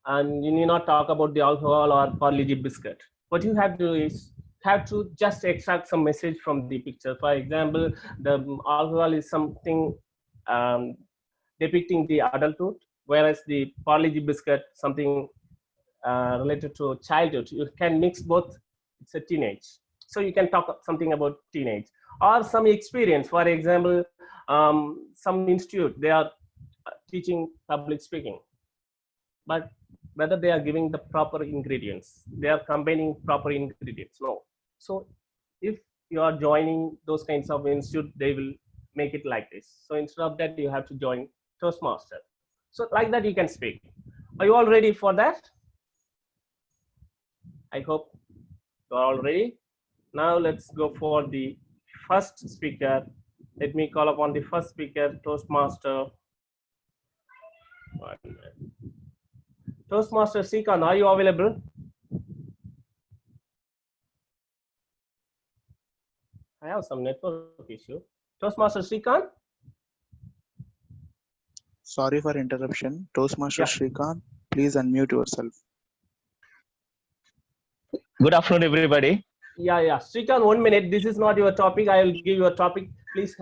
And you need not talk about the alcohol or Parle-G biscuit. What you have to do is have to just extract some message from the picture. For example, the alcohol is something depicting the adulthood, whereas the Parle-G biscuit something related to childhood. You can mix both. It's a teenage, so you can talk something about teenage or some experience. For example, some institute, they are teaching public speaking, but whether they are giving the proper ingredients, they are combining proper ingredients, no. So if you are joining those kinds of institute, they will make it like this. So instead of that, you have to join Toastmaster. So like that you can speak. Are you all ready for that? I hope you are all ready. Now let's go for the first speaker. Let me call upon the first speaker, Toastmaster. Toastmaster Srikanth, are you available? I have some network issue. Toastmaster Srikanth? Sorry for interruption. Toastmaster Srikanth, please unmute yourself. Good afternoon, everybody. Yeah. Srikanth, 1 minute. This is not your topic. I will give you a topic. Please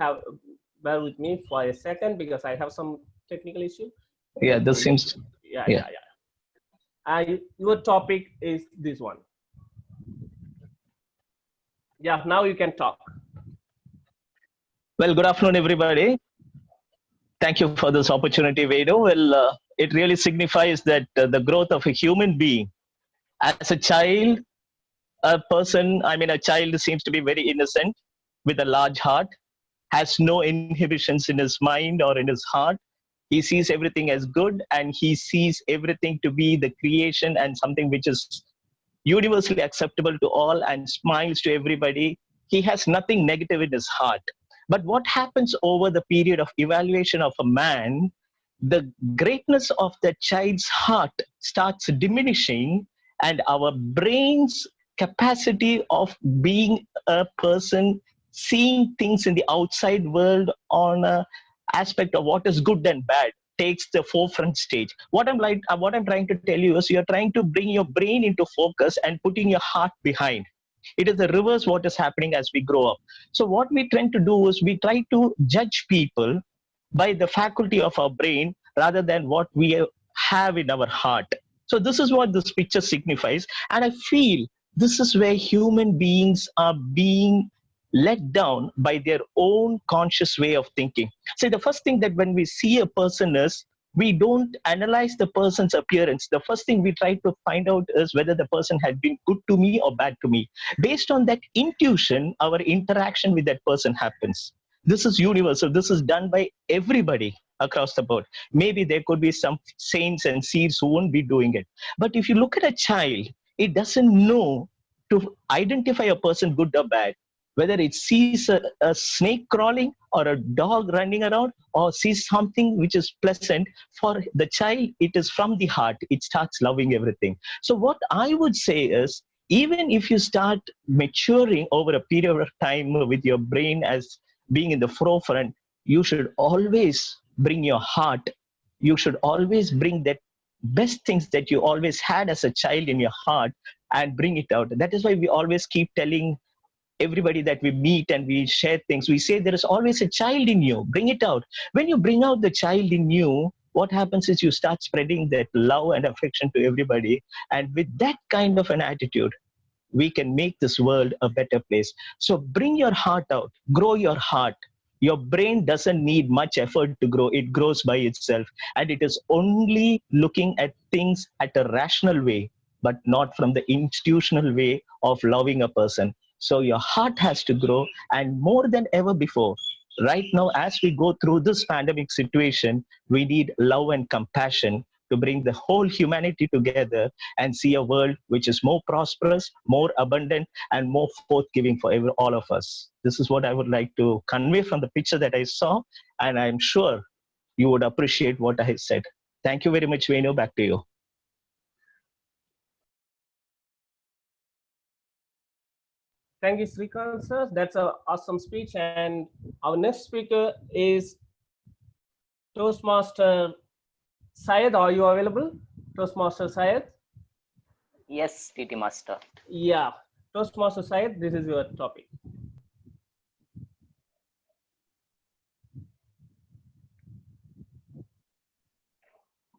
bear with me for a second because I have some technical issue. Yeah, this seems. Yeah. Your topic is this one. Yeah, now you can talk. Well, good afternoon, everybody. Thank you for this opportunity, Venu. Well, it really signifies that the growth of a human being. As a child, a child seems to be very innocent with a large heart, has no inhibitions in his mind or in his heart. He sees everything as good and he sees everything to be the creation and something which is universally acceptable to all and smiles to everybody. He has nothing negative in his heart. But what happens over the period of evaluation of a man, the greatness of the child's heart starts diminishing and our brain's capacity of being a person, seeing things in the outside world on an aspect of what is good and bad takes the forefront stage. What I'm trying to tell you is you're trying to bring your brain into focus and putting your heart behind. It is the reverse what is happening as we grow up. So what we tend to do is we try to judge people by the faculty of our brain rather than what we have in our heart. So this is what this picture signifies. And I feel this is where human beings are being let down by their own conscious way of thinking. See, the first thing that when we see a person is, we don't analyze the person's appearance. The first thing we try to find out is whether the person had been good to me or bad to me. Based on that intuition, our interaction with that person happens. This is universal. This is done by everybody across the board. Maybe there could be some saints and seers who won't be doing it. But if you look at a child, it doesn't know to identify a person good or bad. Whether it sees a snake crawling or a dog running around or sees something which is pleasant, for the child, it is from the heart. It starts loving everything. So what I would say is, even if you start maturing over a period of time with your brain as being in the forefront, you should always bring your heart. You should always bring that best things that you always had as a child in your heart and bring it out. That is why we always keep telling everybody that we meet and we share things, we say there is always a child in you. Bring it out. When you bring out the child in you, what happens is you start spreading that love and affection to everybody. And with that kind of an attitude, we can make this world a better place. So bring your heart out, grow your heart. Your brain doesn't need much effort to grow. It grows by itself. And it is only looking at things at a rational way, but not from the institutional way of loving a person. So your heart has to grow, and more than ever before, right now, as we go through this pandemic situation, we need love and compassion to bring the whole humanity together and see a world which is more prosperous, more abundant, and more forthgiving for all of us. This is what I would like to convey from the picture that I saw, and I'm sure you would appreciate what I said. Thank you very much, Venu. Back to you. Thank you, Srikanth sir. That's an awesome speech. And our next speaker is Toastmaster Syed. Are you available? Toastmaster Syed? Yes, TT Master. Yeah. Toastmaster Syed, this is your topic.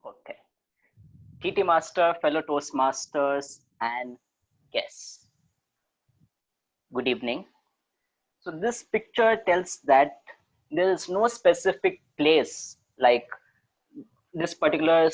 Okay. TT Master, fellow Toastmasters, and guests. Good evening. So this picture tells that there is no specific place, like this particular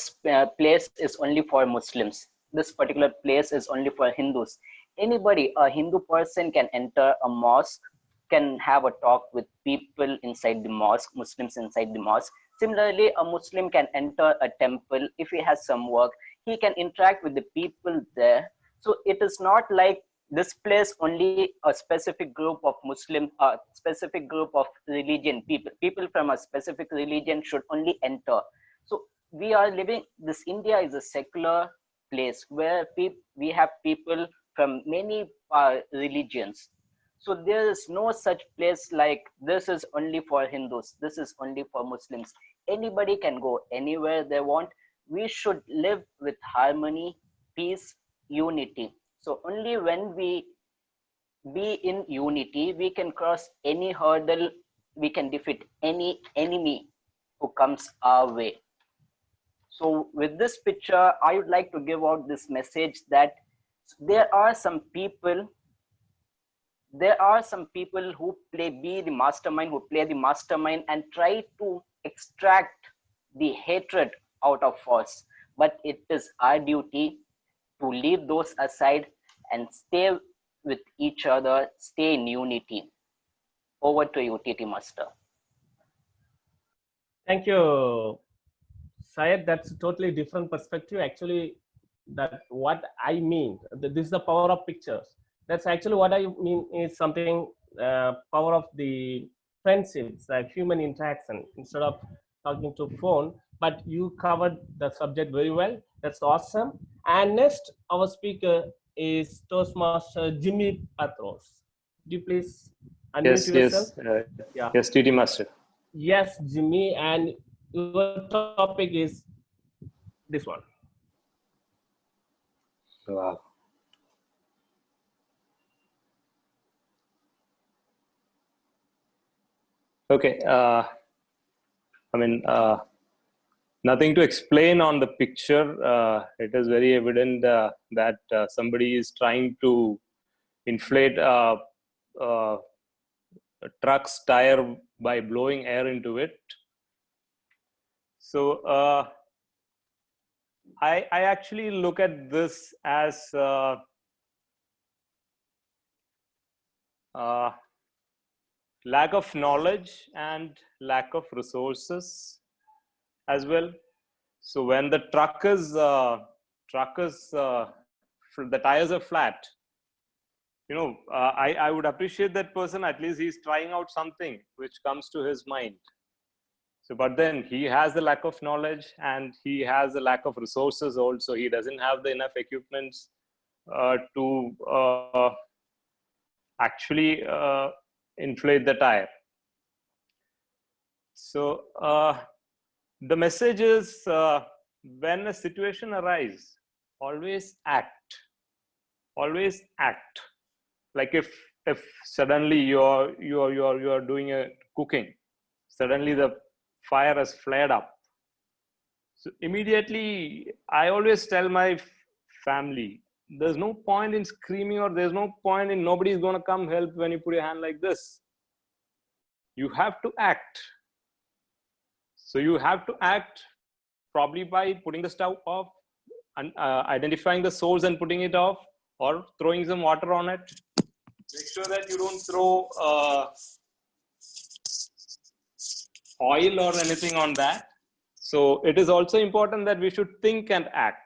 place is only for Muslims. This particular place is only for Hindus. Anybody, a Hindu person can enter a mosque, can have a talk with people inside the mosque, Muslims inside the mosque. Similarly, a Muslim can enter a temple. If he has some work, he can interact with the people there. So it is not like this place only a specific group of Muslim, specific group of religion people from a specific religion should only enter. So we are living, this India is a secular place where we have people from many religions. So there is no such place like this is only for Hindus, this is only for Muslims. Anybody can go anywhere they want. We should live with harmony, peace, unity. So only when we be in unity, we can cross any hurdle, we can defeat any enemy who comes our way. So with this picture, I would like to give out this message that there are some people who be the mastermind, who play the mastermind and try to extract the hatred out of us. But it is our duty to leave those aside and stay with each other, stay in unity. Over to you, TT Master. Thank you, Syed. That's a totally different perspective. Actually, that what I mean, this is the power of pictures. That's actually what I mean is something, power of the friendships, like human interaction, instead of talking to phone. But you covered the subject very well. That's awesome. And next, our speaker is Toastmaster Jimmy Patros. Do you please unmute yourself? Yes, TT Master. Yes, Jimmy. And Your topic is this one. Wow. Okay. I mean, nothing to explain on the picture. It is very evident that somebody is trying to inflate a truck's tire by blowing air into it. So I actually look at this as lack of knowledge and lack of resources as well. So when the the tires are flat, I would appreciate that person. At least he's trying out something which comes to his mind. So, but then he has the lack of knowledge and he has a lack of resources also. He doesn't have the enough equipments to actually inflate the tire. So the message is when a situation arises, always act. Always act. Like if suddenly you're doing a cooking, suddenly the fire has flared up. So immediately, I always tell my family, there's no point in screaming, or there's no point in nobody's going to come help when you put your hand like this. You have to act. So you have to act probably by putting the stove off, and identifying the source and putting it off, or throwing some water on it. Make sure that you don't throw oil or anything on that. So it is also important that we should think and act.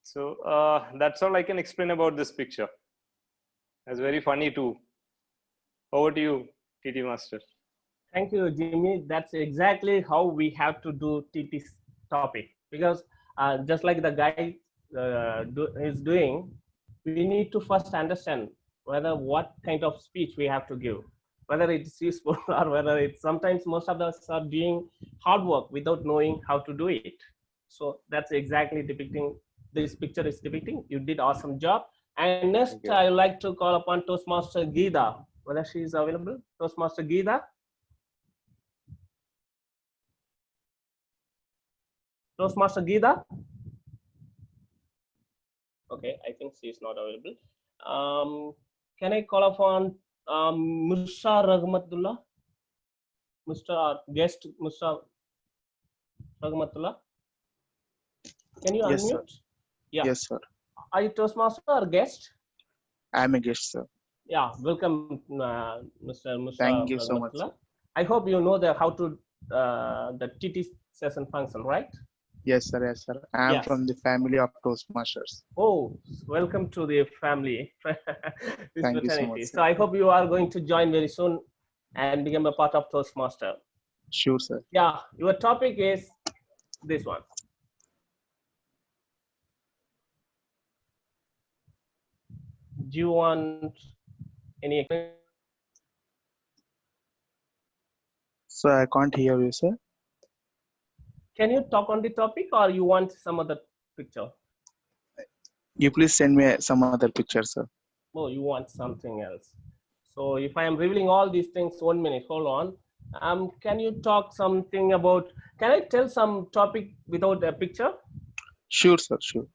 So that's all I can explain about this picture. It's very funny too. Over to you, TT Master. Thank you, Jimmy. That's exactly how we have to do TT's topic, because just like the guy is doing, we need to first understand what kind of speech we have to give, whether it's useful or whether it's sometimes most of us are doing hard work without knowing how to do it. So that's exactly depicting, this picture is depicting. You did awesome job. And next, I would like to call upon Toastmaster Geeta, whether she is available. Toastmaster Geeta. Toastmaster Geeta. Okay, I think she is not available. Can I call upon Musa Rahmatullah? Mr. Guest Musa Rahmatullah. Can you Yes, unmute? sir. Yeah. Yes, sir. Are you Toastmaster or guest? I'm a guest, sir. Yeah, welcome, Mr. Musa Thank you so much, Rahmatullah. sir. I hope you know how to the TT session function, right? Yes, sir. Yes, sir. I'm Yes. from the family of Toastmasters. Oh, welcome to the family, this Thank you so fraternity. much, So sir. I hope you are going to join very soon and become a part of Toastmaster. Sure, sir. Yeah, your topic is this one. Do you want any? So I can't hear you, sir. Can you talk on the topic, or you want some other picture? You please send me some other picture, sir. Oh, you want something else. So if I am revealing all these things, 1 minute, hold on. Can you talk something about, can I tell some topic without a picture? Sure, sir. Sure.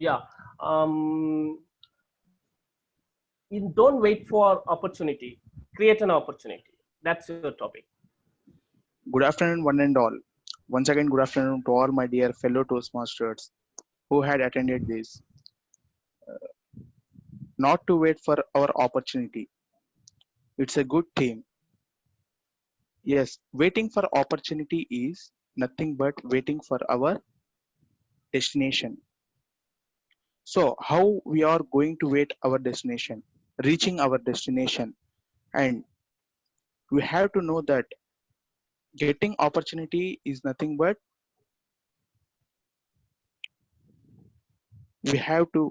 Yeah. Don't wait for opportunity. Create an opportunity. That's your topic. Good afternoon, one and all. Once again, good afternoon to all my dear fellow Toastmasters who had attended this. Not to wait for our opportunity. It's a good theme. Yes, waiting for opportunity is nothing but waiting for our destination. So how we are going to wait our destination, reaching our destination, and we have to know that getting opportunity is nothing but we have to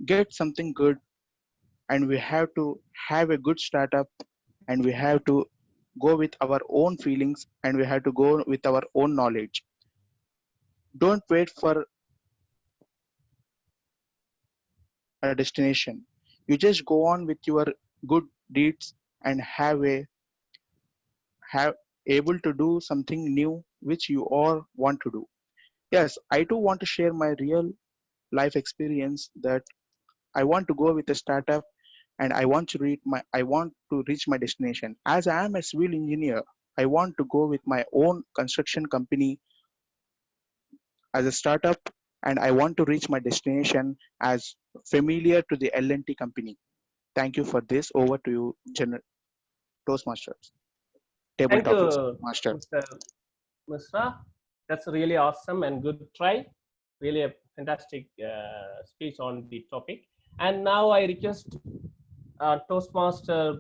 get something good, and we have to have a good startup, and we have to go with our own feelings and we have to go with our own knowledge. Don't wait for a destination. You just go on with your good deeds and have able to do something new which you all want to do. Yes, I too want to share my real life experience that I want to go with a startup and I want to reach my destination. As I am a civil engineer, I want to go with my own construction company as a startup, and I want to reach my destination as familiar to the L&T company. Thank you for this. Over to you, Toastmasters. Thank Tabletop you, Master. Mr. Misra. That's really awesome and good try. Really a fantastic speech on the topic. And now I request Toastmaster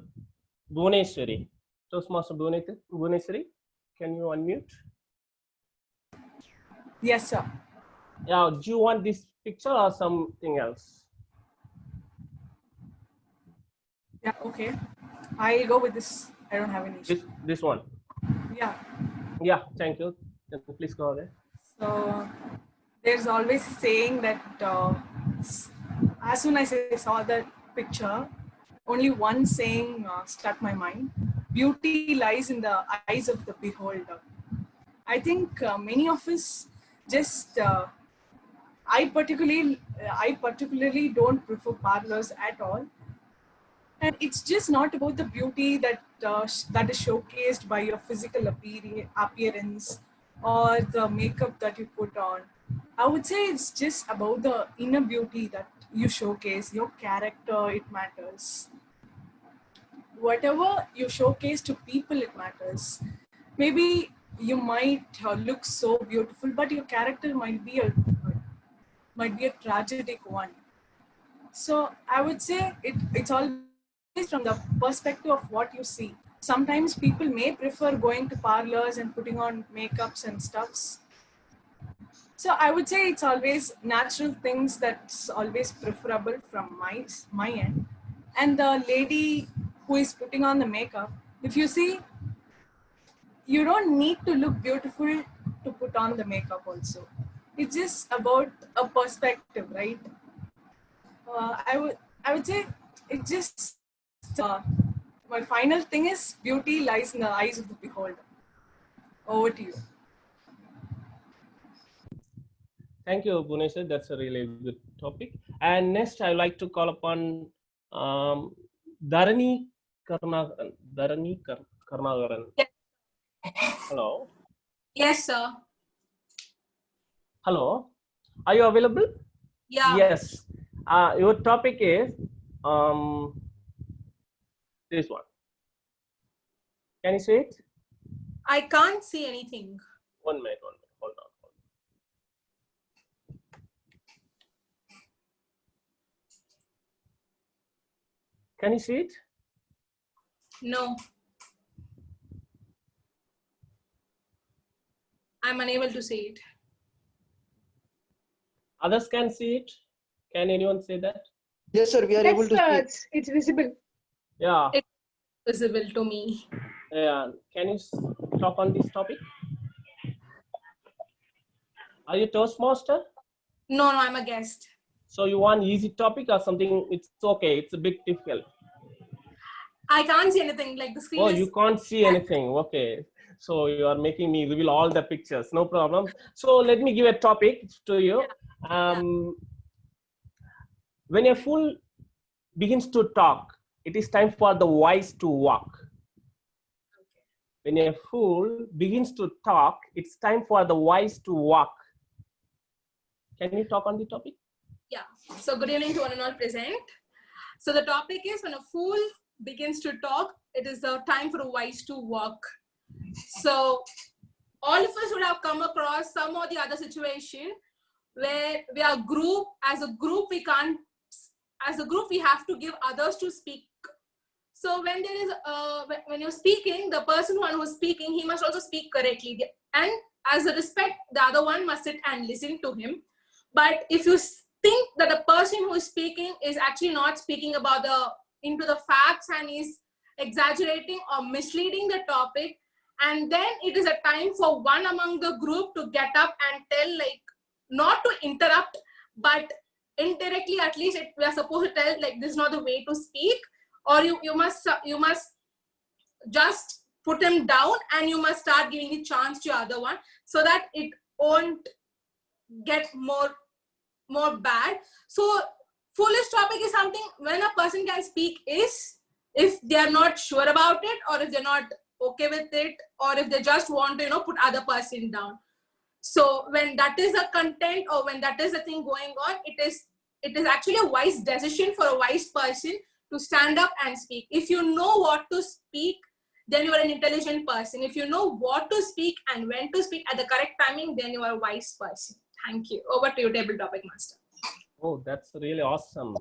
Bhuvaneshwari. Toastmaster Bhuvaneshwari, can you unmute? Yes, sir. Yeah, do you want this picture or something else? Yeah, okay. I'll go with this. I don't have any issue. This one. Yeah. Yeah, thank you. Please go ahead. So there's always a saying that as soon as I saw that picture, only one saying struck my mind. Beauty lies in the eyes of the beholder. I think many of us just, I particularly don't prefer parlors at all. And it's just not about the beauty that that is showcased by your physical appearance or the makeup that you put on. I would say it's just about the inner beauty that you showcase, your character, it matters. Whatever you showcase to people, it matters. Maybe you might look so beautiful, but your character might be a tragic one. So I would say it's always from the perspective of what you see. Sometimes people may prefer going to parlors and putting on makeups and stuffs. So I would say it's always natural things that's always preferable from my end. And the lady who is putting on the makeup, if you see, you don't need to look beautiful to put on the makeup also. It's just about a perspective, right? I would say it just my final thing is beauty lies in the eyes of the beholder. Over to you. Thank you, Bhuvaneshwar. That's a really good topic. And next, I'd like to call upon Dharani Karnagaran. Yes. Hello. Yes, sir. Hello. Are you available? Yeah. Yes. Your topic is this one. Can you see it? I can't see anything. 1 minute. Hold on. Can you see it? No. I'm unable to see it. Others can see it. Can anyone say that? Yes, sir. We are able to see it. It's visible. Yeah. It's visible to me. Yeah. Can you talk on this topic? Are you Toastmaster? No, I'm a guest. So you want easy topic or something? It's okay. It's a bit difficult. I can't see anything. Like the screen Oh, is... you can't see anything. Okay. So you are making me reveal all the pictures. No problem. So let me give a topic to you. When a fool begins to talk, it is time for the wise to walk. When a fool begins to talk, it's time for the wise to walk. Can you talk on the topic? Yeah. So good evening to one and all present. So the topic is when a fool begins to talk, it is the time for a wise to walk. So all of us would have come across some or the other situation where we are as a group we have to give others to speak. So when there is when you're speaking, the person who is speaking, he must also speak correctly, and as a respect, the other one must sit and listen to him. But if you think that the person who is speaking is actually not speaking about into the facts and is exaggerating or misleading the topic, and then it is a time for one among the group to get up and tell, like, not to interrupt, but indirectly at least we are supposed to tell, like, this is not the way to speak, or you must just put him down and you must start giving the chance to the other one, so that it won't get more bad. So foolish topic is something when a person can speak is if they are not sure about it, or if they're not okay with it, or if they just want to, put other person down. So when that is a content, or when that is a thing going on, it is actually a wise decision for a wise person to stand up and speak. If you know what to speak, then you are an intelligent person. If you know what to speak and when to speak at the correct timing, then you are a wise person. Thank you. Over to you, table topic master. Oh, that's really awesome.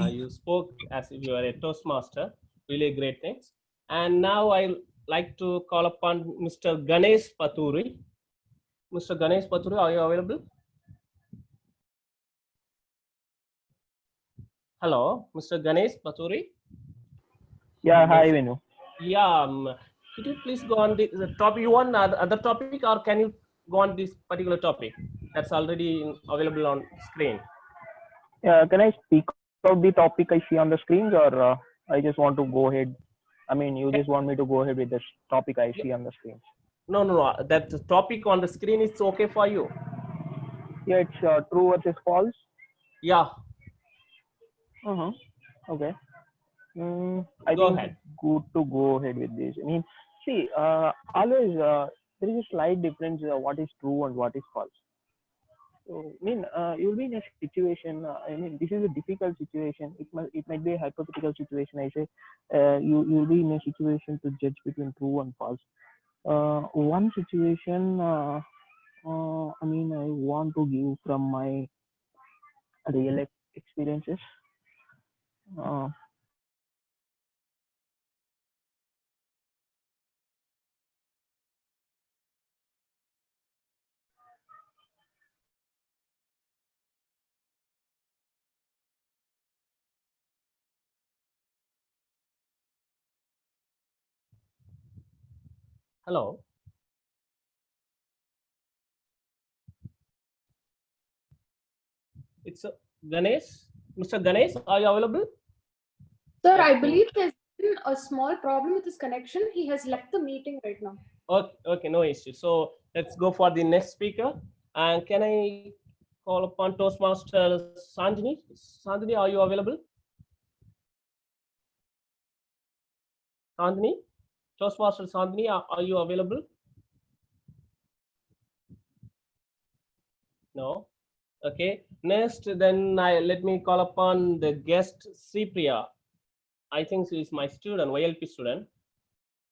You spoke as if you are a Toastmaster. Really great things. And now I like to call upon Mr. Ganesh Paturi. Mr. Ganesh Paturi, are you available? Hello, Mr. Ganesh Paturi. Yeah, hi, Venu. Yeah, could you please go on the topic? You want other topic, or can you go on this particular topic that's already available on screen? Can I speak about the topic I see on the screen, or I just want to go ahead? I mean, you just want me to go ahead with this topic I see on the screen? No. That topic on the screen is okay for you. Yeah, it's true versus false. Yeah. Okay. I think it's good to go ahead with this. I mean, see, always there is a slight difference what is true and what is false. So, I mean, you'll be in a situation. I mean, this is a difficult situation. It might be a hypothetical situation. I say, you'll be in a situation to judge between true and false. One situation. I mean, I want to give from my real experiences. Hello. It's Ganesh. Mr. Ganesh, are you available? Sir, I believe there's been a small problem with his connection. He has left the meeting right now. Okay, no issue. So let's go for the next speaker. And can I call upon Toastmaster Sanjini? Sanjini, are you available? Sanjini? Toastmaster Sanjini, are you available? No. Okay. Next, then let me call upon the guest Sripriya. I think she is my student, YLP student.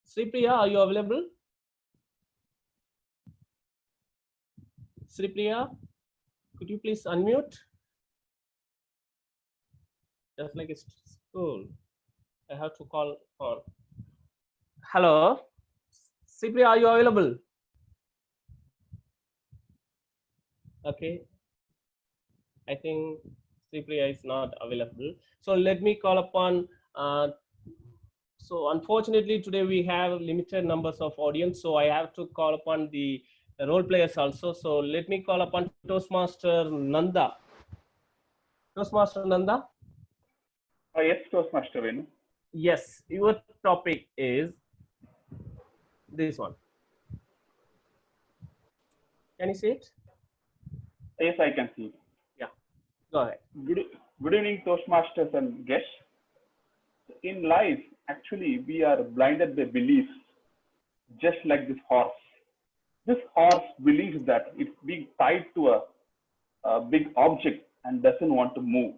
Sripriya, are you available? Sripriya, could you please unmute? Just like it's school, I have to call on. Hello, Sripriya, are you available? Okay, I think Sripriya is not available. So let me call upon. So unfortunately today we have limited numbers of audience, so I have to call upon the role players also. So let me call upon Toastmaster Nanda. Toastmaster Nanda. Yes, Toastmaster Venu. Yes, your topic is this one. Can you see it? Yes, I can see it. Yeah, go ahead. Good evening, Toastmasters and guests. In life, actually, we are blinded by beliefs, just like this horse. This horse believes that it's being tied to a big object and doesn't want to move.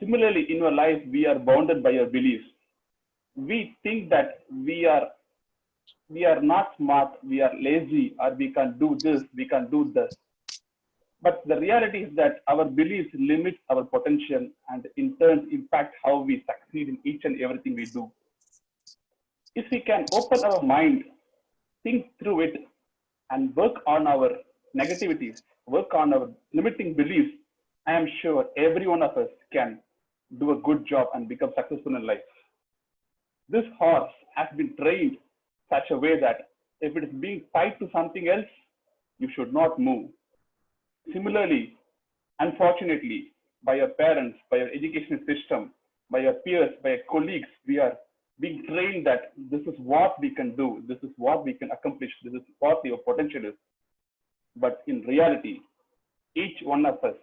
Similarly, in your life, we are bounded by your beliefs. We think that we are not smart, we are lazy, or we can do this, we can do this. But the reality is that our beliefs limit our potential and in turn impact how we succeed in each and everything we do. If we can open our mind, think through it, and work on our negativities, work on our limiting beliefs, I am sure every one of us can do a good job and become successful in life. This horse has been trained such a way that if it is being tied to something else, you should not move. Similarly, unfortunately, by your parents, by your education system, by your peers, by your colleagues, we are being trained that this is what we can do, this is what we can accomplish, this is what your potential is. But in reality, each one of us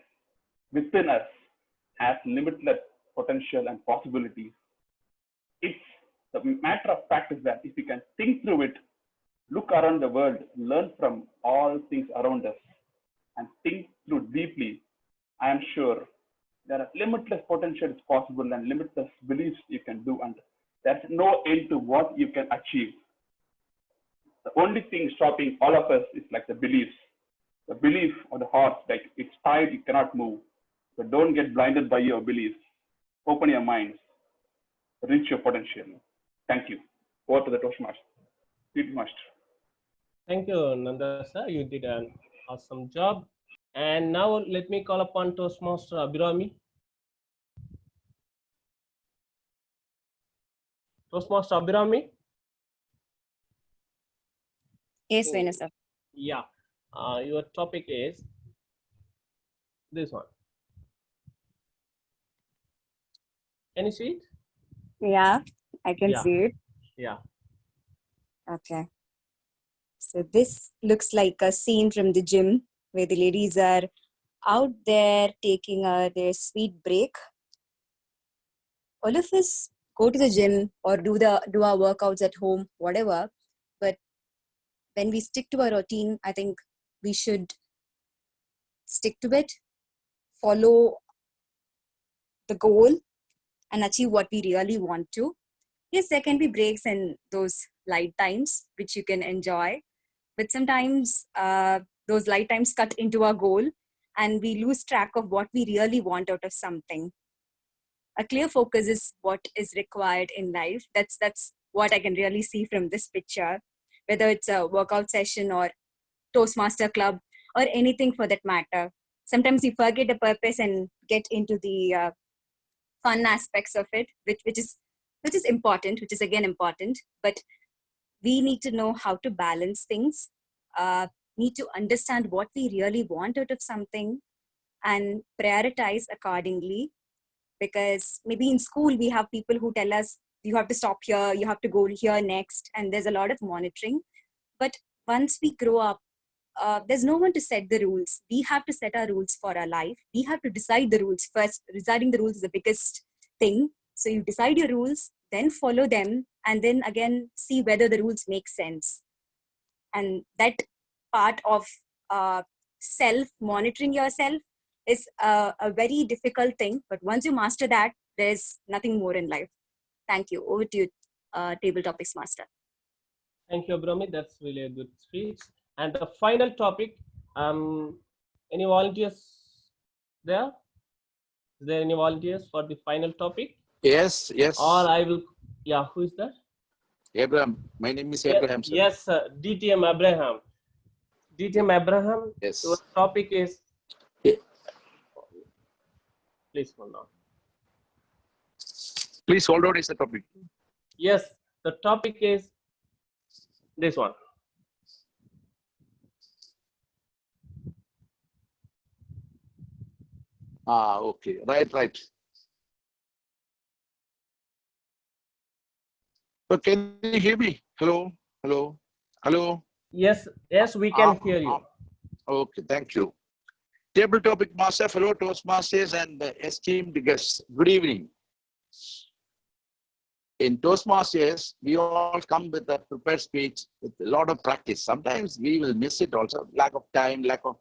within us has limitless potential and possibilities. It's the matter of fact is that if we can think through it, look around the world, learn from all things around us, and think through deeply, I am sure there are limitless potentials possible and limitless beliefs you can do, and there's no end to what you can achieve. The only thing stopping all of us is like the beliefs. The belief of the horse, like it's tied, you cannot move. So don't get blinded by your beliefs. Open your minds. Reach your potential. Thank you. Over to the Toastmaster. PT Master. Thank you, Nanda sir. You did an awesome job. And now let me call upon Toastmaster Abhirami. Toastmaster Abhirami. Yes, Venu sir. Yeah. Your topic is this one. Can you see it? Yeah, I can Yeah. see it. Yeah. Okay. So this looks like a scene from the gym where the ladies are out there taking their sweet break. All of us go to the gym or do our workouts at home, whatever. But when we stick to our routine, I think we should stick to it, follow the goal, and achieve what we really want to. Yes, there can be breaks and those light times which you can enjoy, but sometimes those light times cut into our goal and we lose track of what we really want out of something. A clear focus is what is required in life. That's what I can really see from this picture, whether it's a workout session or Toastmaster club or anything for that matter. Sometimes we forget the purpose and get into the fun aspects of it, which is important, which is again important, but we need to know how to balance things, need to understand what we really want out of something and prioritize accordingly. Because maybe in school we have people who tell us you have to stop here, you have to go here next, and there's a lot of monitoring. But once we grow up, there's no one to set the rules. We have to set our rules for our life. We have to decide the rules first. Deciding the rules is the biggest thing. So you decide your rules, then follow them, and then again see whether the rules make sense. And that part of self-monitoring yourself is a very difficult thing. But once you master that, there's nothing more in life. Thank you. Over to you, Table Topics Master. Thank you, Abhirami. That's really a good speech. And the final topic, any volunteers there? Is there any volunteers for the final topic? Yes, yes. Or I will, yeah, who is that? Abraham. My name is Abraham. Sir. Yes, DTM Abraham. DTM Abraham, yes. Your topic is, please hold on. Please hold on is the topic. Yes, the topic is this one. Okay. Right. So can you hear me? Hello. Yes, we can hear you. Okay, thank you. Table Topic Master, fellow Toastmasters and esteemed guests, good evening. In Toastmasters, we all come with a prepared speech with a lot of practice. Sometimes we will miss it also, lack of time, lack of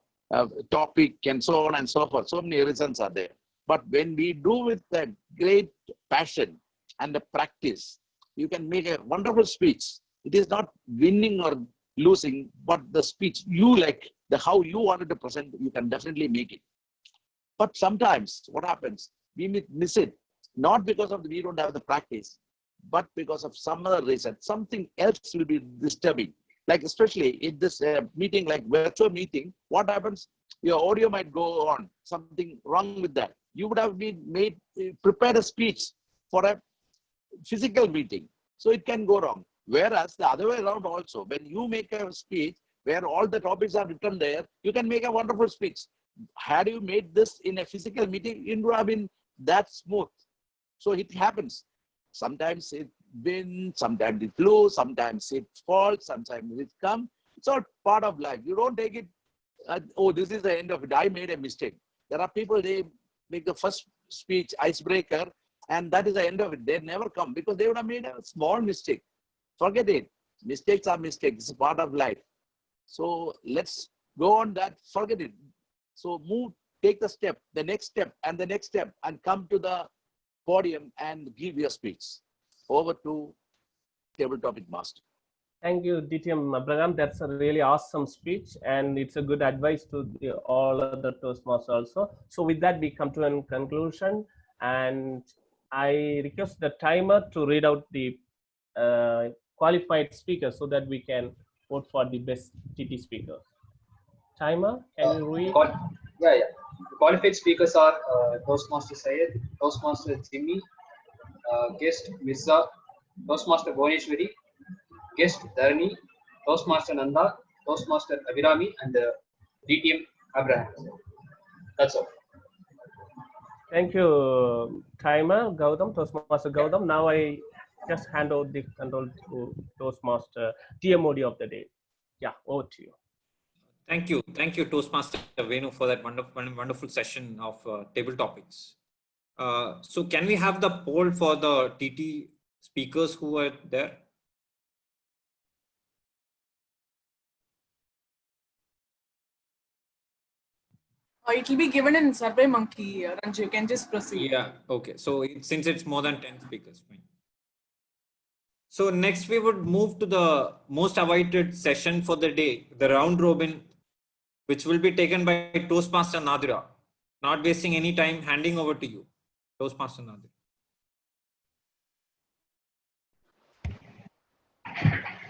topic, and so on and so forth. So many reasons are there. But when we do with a great passion and the practice, you can make a wonderful speech. It is not winning or losing, but the speech you like, how you wanted to present, you can definitely make it. But sometimes what happens, we miss it, not because of we don't have the practice, but because of some other reason. Something else will be disturbing. Like especially in this meeting, like virtual meeting, what happens? Your audio might go on, something wrong with that. You would have been prepared a speech for a physical meeting. So it can go wrong. Whereas the other way around also, when you make a speech where all the topics are written there, you can make a wonderful speech. Had you made this in a physical meeting, it would have been that smooth. So it happens. Sometimes it wins, sometimes it loses, sometimes it falls, sometimes it comes. It's all part of life. You don't take it, oh, this is the end of it. I made a mistake. There are people, they make the first speech icebreaker, and that is the end of it. They never come because they would have made a small mistake. Forget it. Mistakes are mistakes. It's part of life. So let's go on that. Forget it. So move, take the step, the next step, and the next step, and come to the podium and give your speech. Over to Table Topic Master. Thank you, DTM Abraham. That's a really awesome speech, and it's a good advice to all other Toastmasters also. So with that, we come to a conclusion, and I request the timer to read out the qualified speakers so that we can vote for the best TT speaker. Timer, can you read? Yeah. The qualified speakers are Toastmaster Syed, Toastmaster Jimmy, guest Mirza, Toastmaster Bhuvneshwari, guest Dharani, Toastmaster Nanda, Toastmaster Abhirami, and DTM Abraham. That's all. Thank you, timer Gautam, Toastmaster Gautam. Now I just hand over the control to Toastmaster TMOD of the day. Yeah, over to you. Thank you, Toastmaster Venu, for that wonderful session of table topics. So can we have the poll for the TT speakers who are there? It will be given in SurveyMonkey, Ranju. You can just proceed. Yeah, okay. So since it's more than 10 speakers, fine. So next we would move to the most awaited session for the day, the round robin, which will be taken by Toastmaster Nadira. Not wasting any time, handing over to you, Toastmaster Nadira.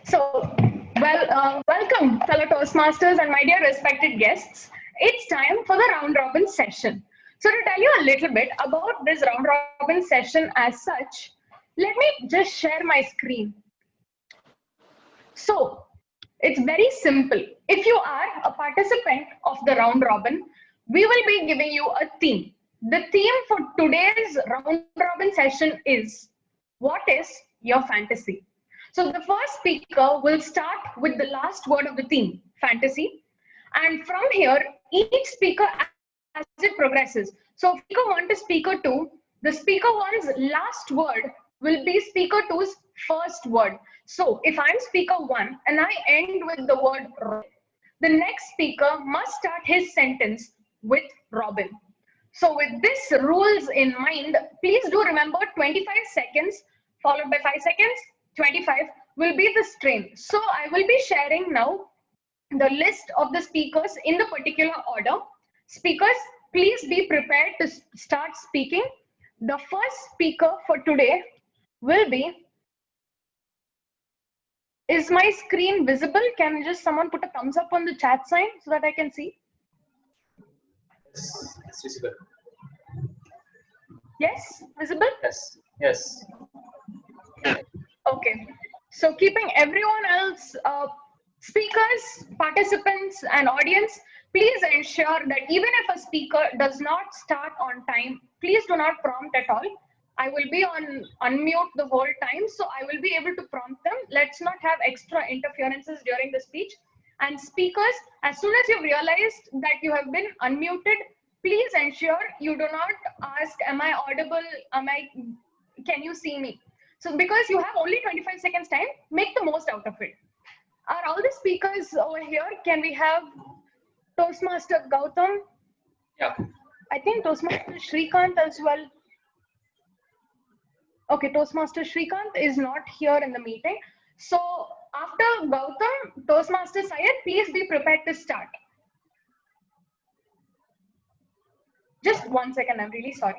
So, welcome fellow Toastmasters and my dear respected guests. It's time for the round robin session. So to tell you a little bit about this round robin session as such, let me just share my screen. So it's very simple. If you are a participant of the round robin, we will be giving you a theme. The theme for today's round robin session is, what is your fantasy? So the first speaker will start with the last word of the theme, fantasy. And from here, each speaker as it progresses. So speaker 1 to speaker 2, the speaker 1's last word will be speaker 2's first word. So if I'm speaker 1 and I end with the word Robin, the next speaker must start his sentence with Robin. So with this rules in mind, please do remember 25 seconds followed by 5 seconds, 25 will be the strain. So I will be sharing now the list of the speakers in the particular order. Speakers, please be prepared to start speaking. The first speaker for today will be, is my screen visible? Can just someone put a thumbs up on the chat sign so that I can see? Yes, it's visible. Yes, visible? Yes. Okay. So keeping everyone else, speakers, participants, and audience, please ensure that even if a speaker does not start on time, please do not prompt at all. I will be on unmute the whole time, so I will be able to prompt them. Let's not have extra interferences during the speech. And speakers, as soon as you've realized that you have been unmuted, please ensure you do not ask, am I audible? Can you see me? So because you have only 25 seconds time, make the most out of it. Are all the speakers over here? Can we have Toastmaster Gautam? Yeah. I think Toastmaster Shrikant as well. Okay, Toastmaster Shrikant is not here in the meeting. So after Gautam, Toastmaster Syed, please be prepared to start. Just 1 second, I'm really sorry.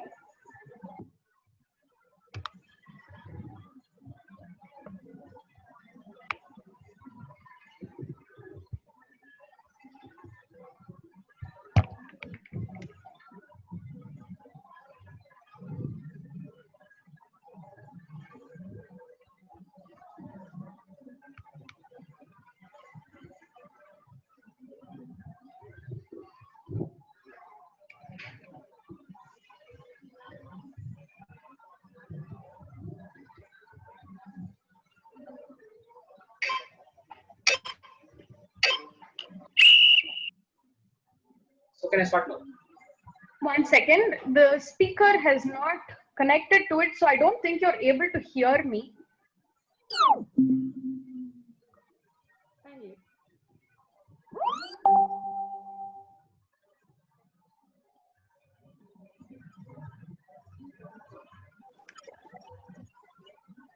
can I start now? 1 second. The speaker has not connected to it, so I don't think you're able to hear me.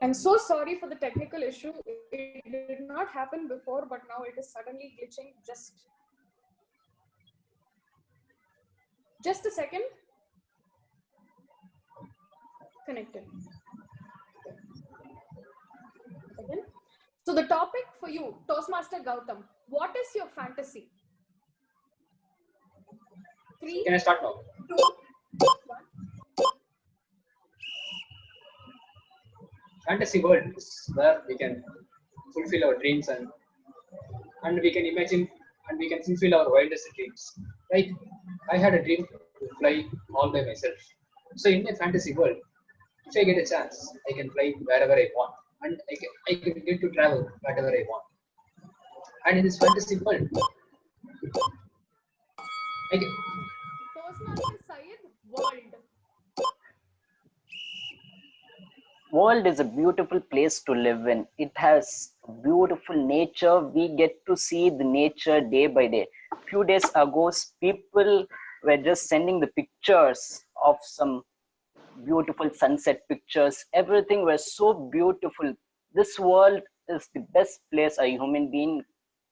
I'm so sorry for the technical issue. It did not happen before, but now it is suddenly glitching. Just a second. Connected. Again. So the topic for you, Toastmaster Gautam, what is your fantasy? 3, Can I start now? 2, 1. Fantasy world is where we can fulfill our dreams and we can imagine and we can fulfill our wildest dreams. Like I had a dream to fly all by myself. So in my fantasy world, if I get a chance, I can fly wherever I want and I can get to travel wherever I want. And in this fantasy world, I can, Toastmaster Syed, world. World is a beautiful place to live in. It has beautiful nature. We get to see the nature day by day. Few days ago, people were just sending the pictures of some beautiful sunset pictures. Everything was so beautiful. This world is the best place a human being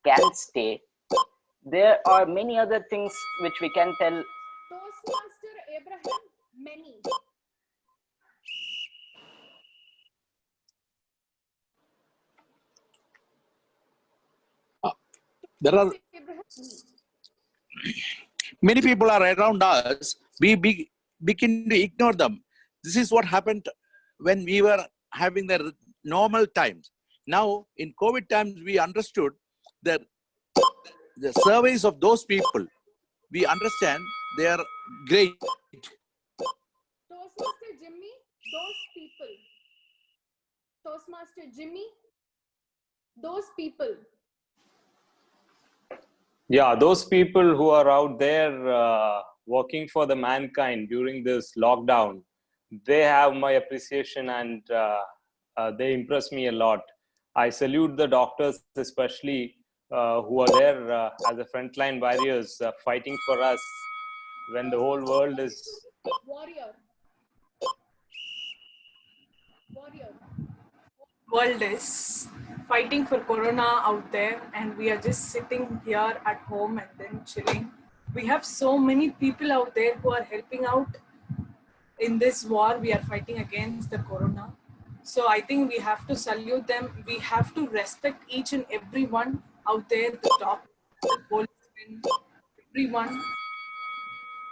can stay. There are many other things which we can tell. Toastmaster Abraham, many. There are many people are around us. We begin to ignore them. This is what happened when we were having the normal times. Now, in COVID times, we understood that the surveys of those people, we understand they are great. Toastmaster Jimmy, those people. Toastmaster Jimmy, those people. Yeah, those people who are out there working for the mankind during this lockdown, they have my appreciation and they impress me a lot. I salute the doctors, especially who are there as the frontline warriors fighting for us when the whole world is. Warrior. World is fighting for corona out there and we are just sitting here at home and then chilling. We have so many people out there who are helping out in this war. We are fighting against the corona. So I think we have to salute them. We have to respect each and everyone out there, the doctors, the policemen, everyone.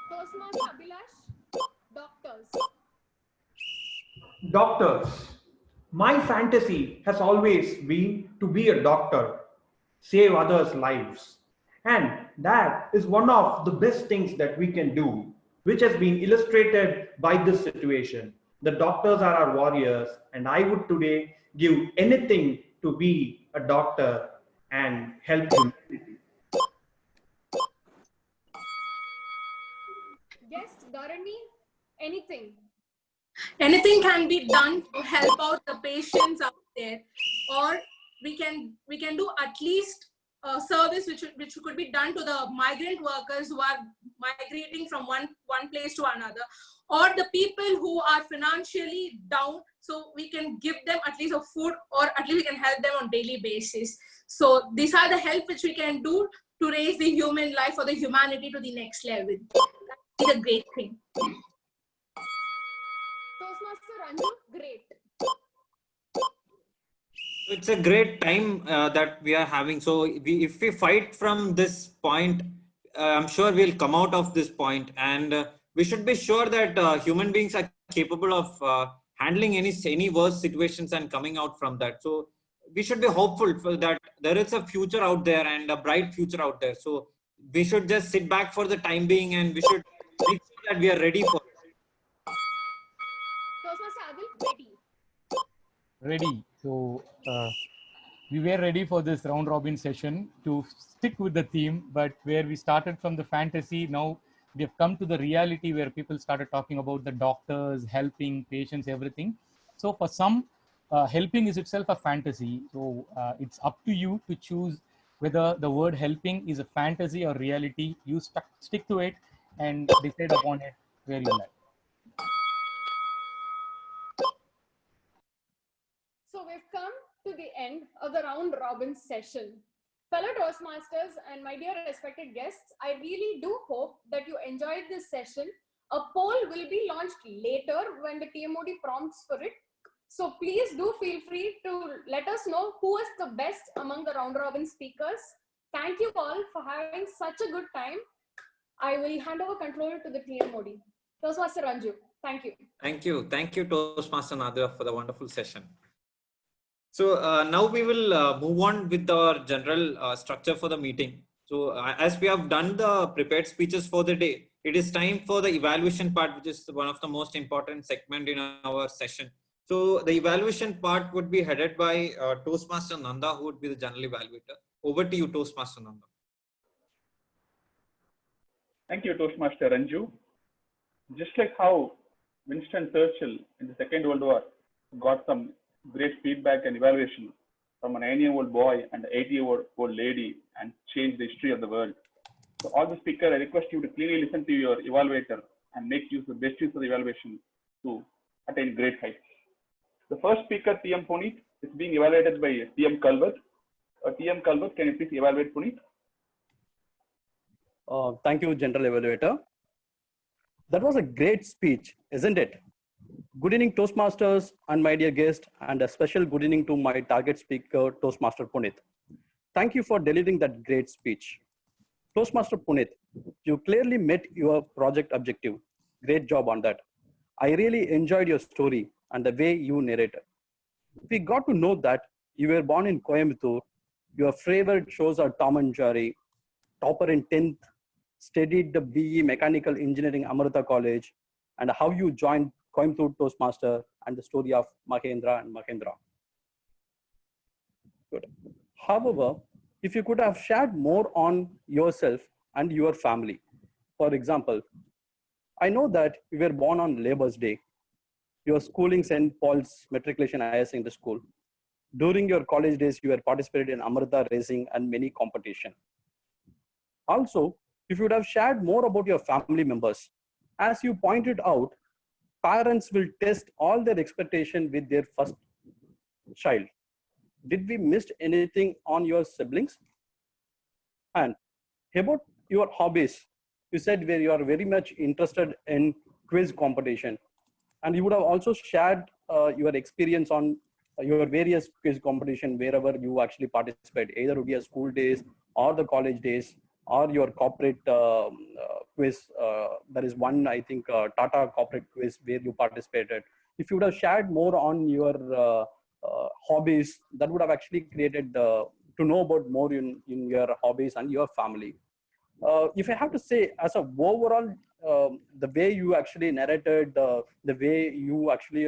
Toastmaster Abhilash, doctors. Doctors. My fantasy has always been to be a doctor, save others' lives. And that is one of the best things that we can do, which has been illustrated by this situation. The doctors are our warriors, and I would today give anything to be a doctor and help humanity. Guest Dharani, anything. Anything can be done to help out the patients out there, or we can do at least a service which could be done to the migrant workers who are migrating from one place to another, or the people who are financially down, so we can give them at least a food, or at least we can help them on daily basis. So these are the help which we can do to raise the human life or the humanity to the next level. That's a great thing. Toastmaster Ranju, great. It's a great time that we are having. So if we fight from this point, I'm sure we'll come out of this point, and we should be sure that human beings are capable of handling any worse situations and coming out from that. So we should be hopeful for that there is a future out there and a bright future out there. So we should just sit back for the time being, and we should make sure that we are ready for it. Toastmaster Adil, ready. Ready. So we were ready for this round robin session to stick with the theme, but where we started from the fantasy, now we have come to the reality where people started talking about the doctors, helping patients, everything. So for some, helping is itself a fantasy. So it's up to you to choose whether the word helping is a fantasy or reality. You stick to it and decide upon it where you like. So we've come to the end of the round robin session. Fellow Toastmasters and my dear respected guests, I really do hope that you enjoyed this session. A poll will be launched later when the TMOD prompts for it. So please do feel free to let us know who is the best among the round robin speakers. Thank you all for having such a good time. I will hand over control to the TMOD. Toastmaster Ranju, thank you. Thank you. Thank you, Toastmaster Nadra, for the wonderful session. So now we will move on with our general structure for the meeting. So as we have done the prepared speeches for the day, it is time for the evaluation part, which is one of the most important segment in our session. So the evaluation part would be headed by Toastmaster Nanda, who would be the general evaluator. Over to you, Toastmaster Nanda. Thank you, Toastmaster Ranju. Just like how Winston Churchill in the Second World War got some great feedback and evaluation from a 9-year-old boy and an 80-year-old lady and changed the history of the world. So all the speakers, I request you to clearly listen to your evaluator and make use of the best use of the evaluation to attain great heights. The first speaker, TM Puneet, is being evaluated by TM Kalvat. TM Kalvat, can you please evaluate Puneet? Thank you, General Evaluator. That was a great speech, isn't it? Good evening, Toastmasters and my dear guest, and a special good evening to my target speaker, Toastmaster Puneet. Thank you for delivering that great speech. Toastmaster Puneet, you clearly met your project objective. Great job on that. I really enjoyed your story and the way you narrated. We got to know that you were born in Coimbatore. Your favorite shows are Tom and Jerry, topper in 10th, studied the BE Mechanical Engineering Amrita College, and how you joined Coimbatore Toastmaster and the story of Mahendra and Mahendra. Good. However, if you could have shared more on yourself and your family. For example, I know that you were born on Labour's Day. Your schooling St. Paul's Matriculation Higher Secondary School. During your college days, you were participated in Amrita racing and many competition. Also, if you would have shared more about your family members, as you pointed out, parents will test all their expectation with their first child. Did we miss anything on your siblings? And about your hobbies, you said where you are very much interested in quiz competition. And you would have also shared your experience on your various quiz competition wherever you actually participate, either it would be a school days or the college days or your corporate quiz. There is one, I think, Tata corporate quiz where you participated. If you would have shared more on your hobbies, that would have actually created to know about more in your hobbies and your family. If I have to say, as a overall, the way you actually narrated, the way you actually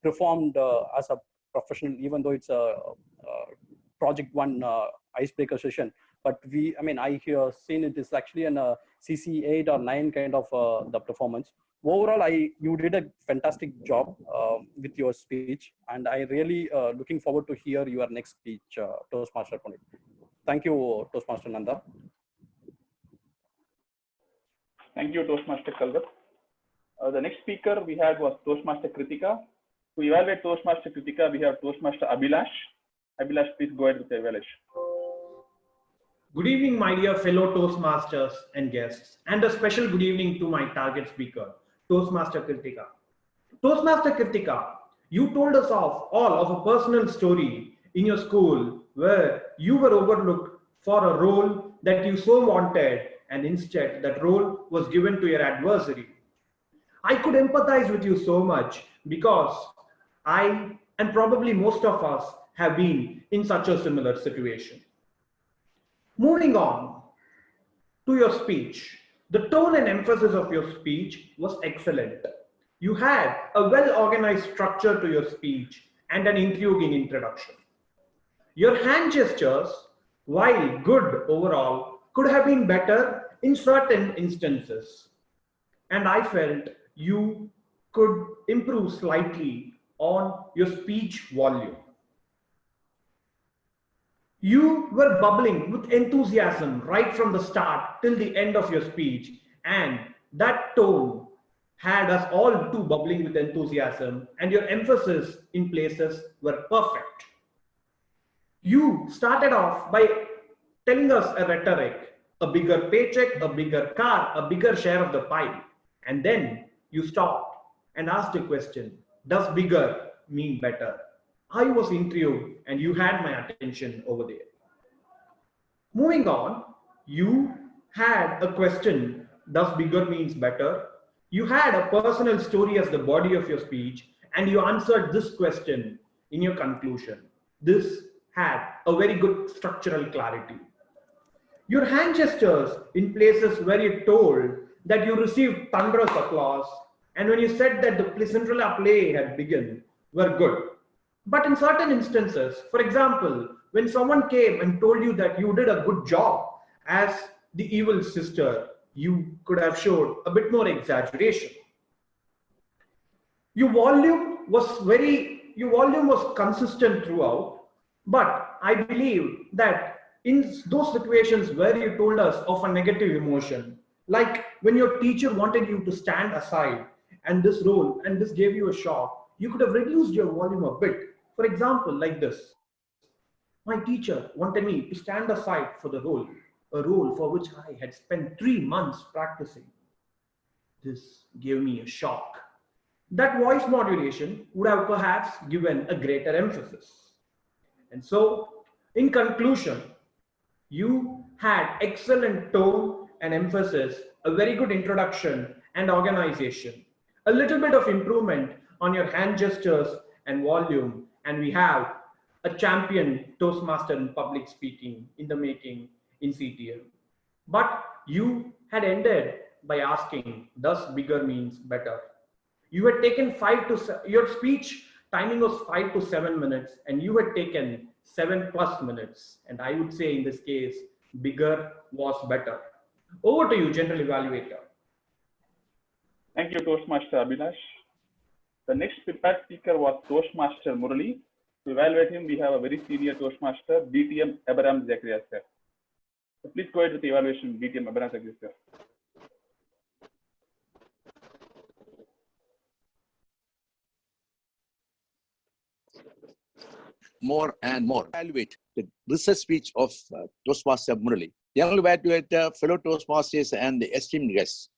performed as a professional, even though it's a project one icebreaker session, but I hear seen it is actually an CC 8 or 9 kind of the performance. Overall, you did a fantastic job with your speech, and I really looking forward to hear your next speech, Toastmaster Puneet. Thank you, Toastmaster Nanda. Thank you, Toastmaster Kalvat. The next speaker we had was Toastmaster Kritika. To evaluate Toastmaster Kritika, we have Toastmaster Abhilash. Abhilash, please go ahead with the evaluation. Good evening, my dear fellow Toastmasters and guests, and a special good evening to my target speaker, Toastmaster Kritika. Toastmaster Kritika, you told us all of a personal story in your school where you were overlooked for a role that you so wanted, and instead that role was given to your adversary. I could empathize with you so much because I, and probably most of us, have been in such a similar situation. Moving on to your speech, the tone and emphasis of your speech was excellent. You had a well-organized structure to your speech and an intriguing introduction. Your hand gestures, while good overall, could have been better in certain instances. And I felt you could improve slightly on your speech volume. You were bubbling with enthusiasm right from the start till the end of your speech, and that tone had us all too bubbling with enthusiasm, and your emphasis in places were perfect. You started off by telling us a rhetoric, a bigger paycheck, a bigger car, a bigger share of the pie. And then you stopped and asked a question, does bigger mean better? I was intrigued and you had my attention over there. Moving on, you had a question, does bigger means better? You had a personal story as the body of your speech, and you answered this question in your conclusion. This had a very good structural clarity. Your hand gestures in places where you told that you received thunderous applause, and when you said that the Cinderella play had begun, were good. But in certain instances, for example, when someone came and told you that you did a good job as the evil sister, you could have showed a bit more exaggeration. Your volume was consistent throughout, but I believe that in those situations where you told us of a negative emotion, like when your teacher wanted you to stand aside and this gave you a shock, you could have reduced your volume a bit. For example, like this. My teacher wanted me to stand aside for the role, a role for which I had spent 3 months practicing. This gave me a shock. That voice modulation would have perhaps given a greater emphasis. And so, in conclusion, you had excellent tone and emphasis, a very good introduction and organization, a little bit of improvement on your hand gestures and volume, and we have a champion Toastmaster in public speaking in the making in CTM. But you had ended by asking, does bigger means better? You had taken your speech timing was 5 to 7 minutes, and you had taken 7+ minutes. And I would say in this case, bigger was better. Over to you, General Evaluator. Thank you, Toastmaster Abhilash. The next prepared speaker was Toastmaster Murali. To evaluate him, we have a very senior Toastmaster, DTM Abraham Zacharias, sir. So please go ahead with the evaluation, DTM Abraham Zacharias, sir. More and more evaluate the research speech of Toastmaster Murali. General Evaluator, fellow Toastmasters, and the esteemed guests.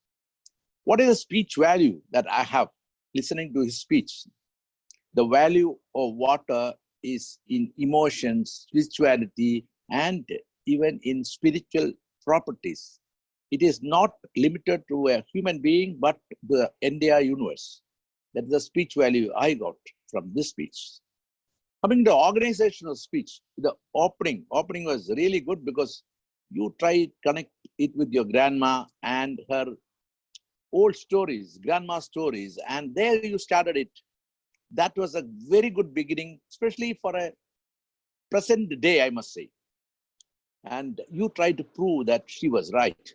What is the speech value that I have listening to his speech? The value of water is in emotions, spirituality, and even in spiritual properties. It is not limited to a human being, but the entire universe. That is the speech value I got from this speech. Coming to organizational speech, the opening was really good because you try to connect it with your grandma and her old stories, grandma stories, and there you started it. That was a very good beginning, especially for a present day, I must say. And you tried to prove that she was right.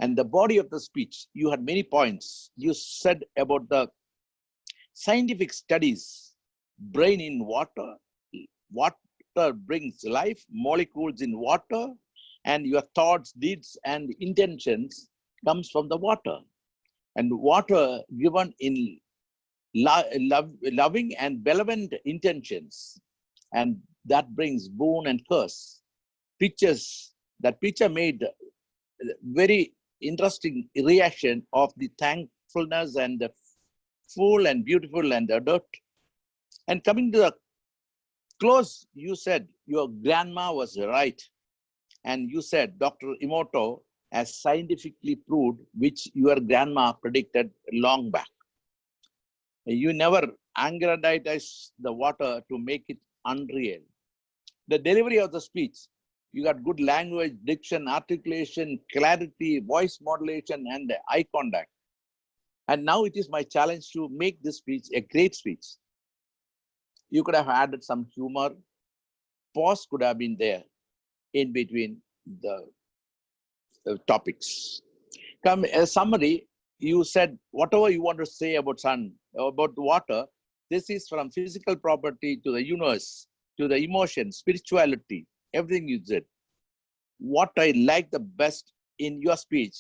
And the body of the speech, you had many points. You said about the scientific studies, brain in water, water brings life, molecules in water, and your thoughts, deeds, and intentions comes from the water. And water given in loving and benevolent intentions, and that brings boon and curse. Pictures, that picture made very interesting reaction of the thankfulness and the full and beautiful and the dirt. And coming to the close, you said your grandma was right. And you said Dr. Emoto has scientifically proved which your grandma predicted long back. You never angrandized the water to make it unreal. The delivery of the speech, you got good language, diction, articulation, clarity, voice modulation, and eye contact. And now it is my challenge to make this speech a great speech. You could have added some humor, pause could have been there in between the topics. Come as summary, you said whatever you want to say about sun, about the water. This is from physical property to the universe, to the emotion, spirituality, everything you said. What I like the best in your speech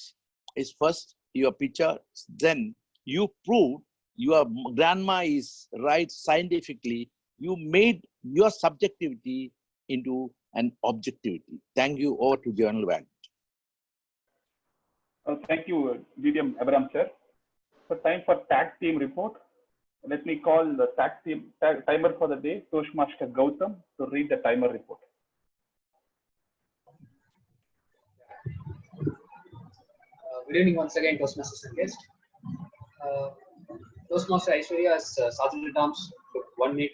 is first your picture, then you proved your grandma is right scientifically. You made your subjectivity into an objectivity. Thank you. Over to General Van. Thank you, GTM Abraham, sir. So time for tag team report. Let me call the tag team timer for the day, Toastmaster Gautam, to read the timer report. Good evening once again, Toastmasters and guests. Toastmaster Aishwarya as Sergeant at Arms took 1 minute.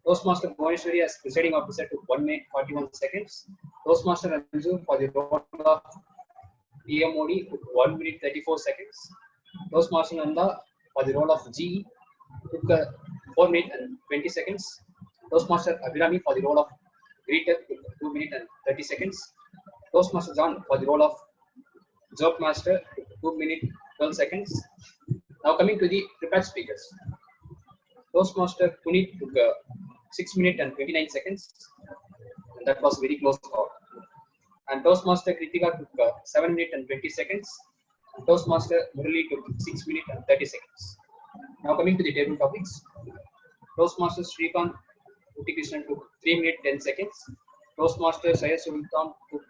Toastmaster Bhuvaneshwari as presiding officer took 1 minute 41 seconds. Toastmaster Ranju for the role of TMOD took 1 minute 34 seconds. Toastmaster Nanda for the role of GE took 4 minutes and 20 seconds. Toastmaster Abhirami for the role of greeter took 2 minutes and 30 seconds. Toastmaster John for the role of joke master took 2 minutes 12 seconds. Now coming to the prepared speakers. Toastmaster Puneet took 6 minutes and 29 seconds. And that was very close call. And Toastmaster Kritika took 7 minutes and 20 seconds. And Toastmaster Murali took 6 minutes and 30 seconds. Now coming to the table topics. Toastmaster Srikanth Uttikrishnan took 3 minutes 10 seconds. Toastmaster Sayed Sultan took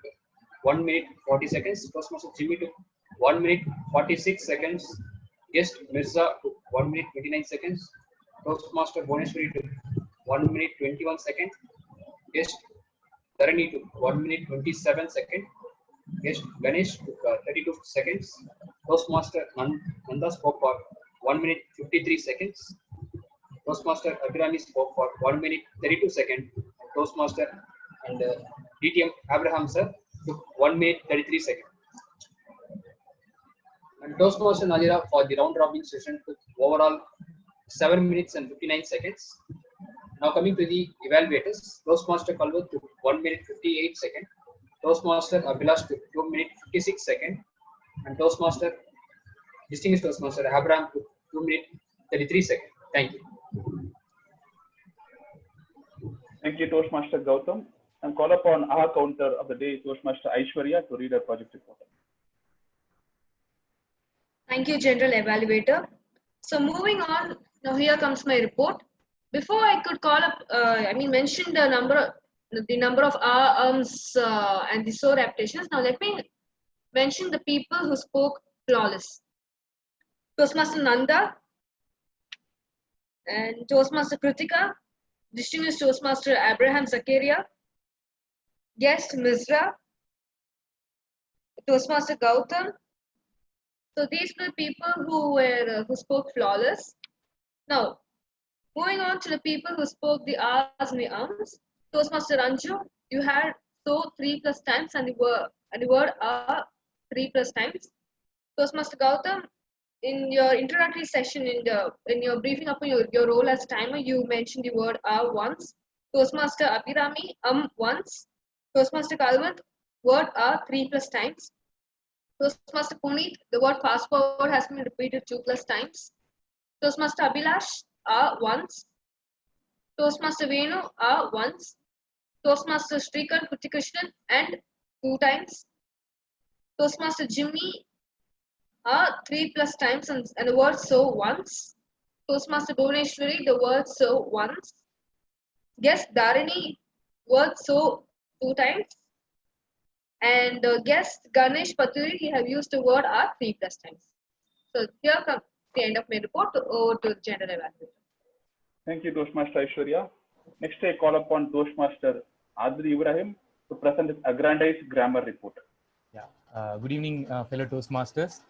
1 minute 40 seconds. Toastmaster Jimmy took 1 minute 46 seconds. Guest Mirza took 1 minute 29 seconds. Toastmaster Bhuvaneshwari took 1 minute 21 seconds. Guest Dharani took 1 minute 27 seconds. Guest Ganesh took 32 seconds. Toastmaster Nanda spoke for 1 minute 53 seconds. Toastmaster Abhirami spoke for 1 minute 32 seconds. Toastmaster and DTM Abraham sir took 1 minute 33 seconds. And Toastmaster Najira for the round robin session took overall 7 minutes and 59 seconds. Now coming to the evaluators, Toastmaster Kalwat took 1 minute 58 seconds. Toastmaster Abhilash took 2 minutes 56 seconds. And Distinguished Toastmaster Abraham took 2 minutes 33 seconds. Thank you. Thank you, Toastmaster Gautam. And call upon our counter of the day, Toastmaster Aishwarya, to read our project report. Thank you, General Evaluator. So moving on, now here comes my report. Before I could call up, mention the number of arms and the SOAR applications. Now let me mention the people who spoke flawless. Toastmaster Nanda and Toastmaster Kritika, Distinguished Toastmaster Abraham Zakaria, Guest Mizra, Toastmaster Gautam. So these were people who spoke flawless. Now, moving on to the people who spoke the R's and the Ums. Toastmaster Ranju, you had so 3+ times and the word R 3+ times. Toastmaster Gautam, in your introductory session, in your briefing upon your role as timer, you mentioned the word R once. Toastmaster Abhirami, once. Toastmaster Kalwat, word R 3+ times. Toastmaster Puneet, the word fast forward has been repeated 2+ times. Toastmaster Abhilash, once. Toastmaster Venu, once. Toastmaster Srikanth Uttikrishnan, and 2 times. Toastmaster Jimmy, 3+ times and the word so once. Toastmaster Bhuvaneshwari, the word so once. Guest Dharani, word so 2 times. And guest Ganesh Paturi, he have used the word R 3+ times. So here comes the end of my report. Over to General Evaluator. Thank you, Toastmaster Aishwarya. Next, I call upon Toastmaster Adri Ibrahim to present his aggrandized grammar report. Yeah. Good evening, fellow Toastmasters.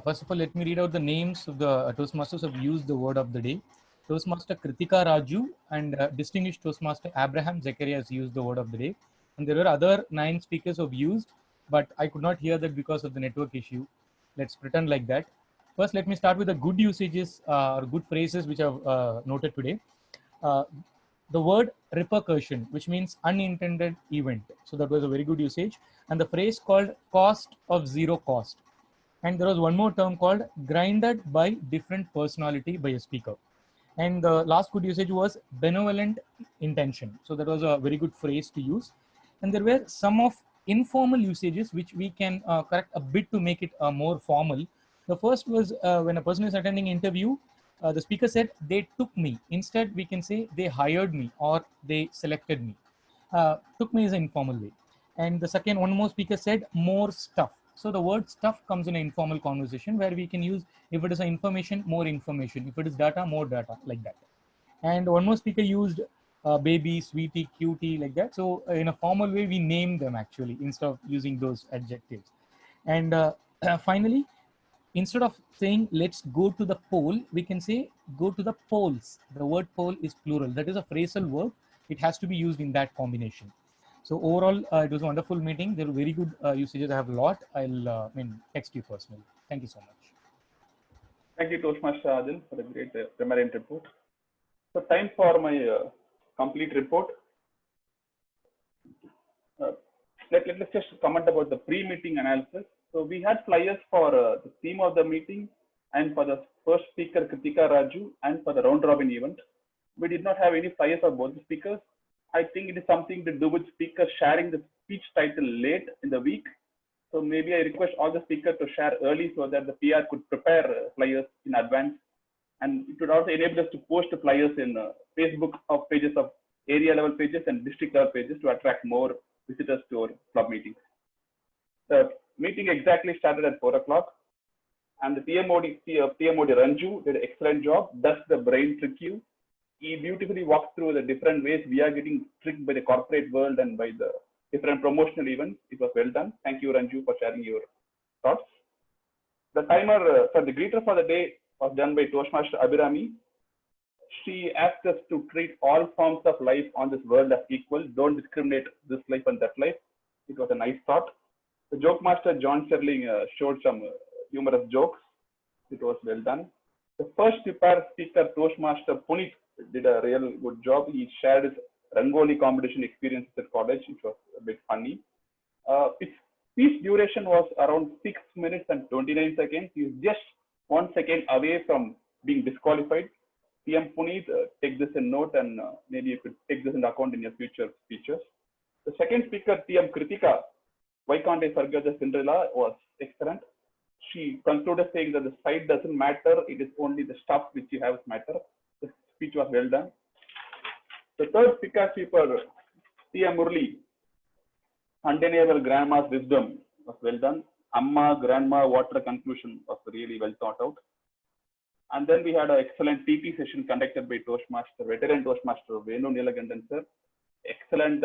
First of all, let me read out the names of the Toastmasters who have used the word of the day. Toastmaster Kritika Raju and Distinguished Toastmaster Abraham Zakaria has used the word of the day. And there were other 9 speakers who have used, but I could not hear that because of the network issue. Let's pretend like that. First, let me start with the good usages or good phrases which I've noted today. the word repercussion, which means unintended event. So that was a very good usage. And the phrase called cost of zero cost. And there was one more term called grinded by different personality by a speaker. And the last good usage was benevolent intention. So that was a very good phrase to use. And there were some of informal usages which we can correct a bit to make it more formal. The first was when a person is attending interview, the speaker said, they took me. Instead, we can say they hired me or they selected me. Took me is an informal way. And the second, one more speaker said, more stuff. So the word stuff comes in an informal conversation where we can use, if it is an information, more information. If it is data, more data, like that. And one more speaker used baby, sweetie, cutie, like that. So in a formal way, we name them actually instead of using those adjectives. And finally, instead of saying let's go to the pole, we can say go to the poles. The word pole is plural. That is a phrasal verb. It has to be used in that combination. So overall, it was a wonderful meeting. There were very good usages. I have a lot. I'll text you personally. Thank you so much. Thank you, Toastmaster Adil, for the great permanent report. So time for my complete report. Let's just comment about the pre-meeting analysis. So we had flyers for the theme of the meeting and for the first speaker, Kritika Raju, and for the round robin event. We did not have any flyers for both the speakers. I think it is something to do with speakers sharing the speech title late in the week. So maybe I request all the speakers to share early so that the PR could prepare flyers in advance. And it would also enable us to post the flyers in Facebook of pages of area level pages and district level pages to attract more visitors to our club meetings. The meeting exactly started at 4 o'clock. And the TMOD Ranju did an excellent job. Does the brain trick you? He beautifully walked through the different ways we are getting tricked by the corporate world and by the different promotional events. It was well done. Thank you, Ranju, for sharing your thoughts. The timer for the greeter for the day was done by Toastmaster Abhirami. She asked us to treat all forms of life on this world as equal. Don't discriminate this life and that life. It was a nice thought. The joke master John Sterling showed some humorous jokes. It was well done. The first prepared speaker, Toastmaster Puneet, did a real good job. He shared his Rangoli competition experiences at college, which was a bit funny. Its speech duration was around 6 minutes and 29 seconds. He is just 1 second away from being disqualified. TM Puneet, take this in note, and maybe you could take this into account in your future speeches. The second speaker, TM Kritika, why can't I forget the Cinderella, was excellent. She concluded saying that the site doesn't matter, it is only the stuff which you have matter. The speech was well done. The third speaker, TM Murli, undeniable grandma's wisdom, was well done. Amma, grandma, water conclusion was really well thought out. And then we had an excellent TP session conducted by Toastmaster, veteran Toastmaster Venu Nilagandan sir. Excellent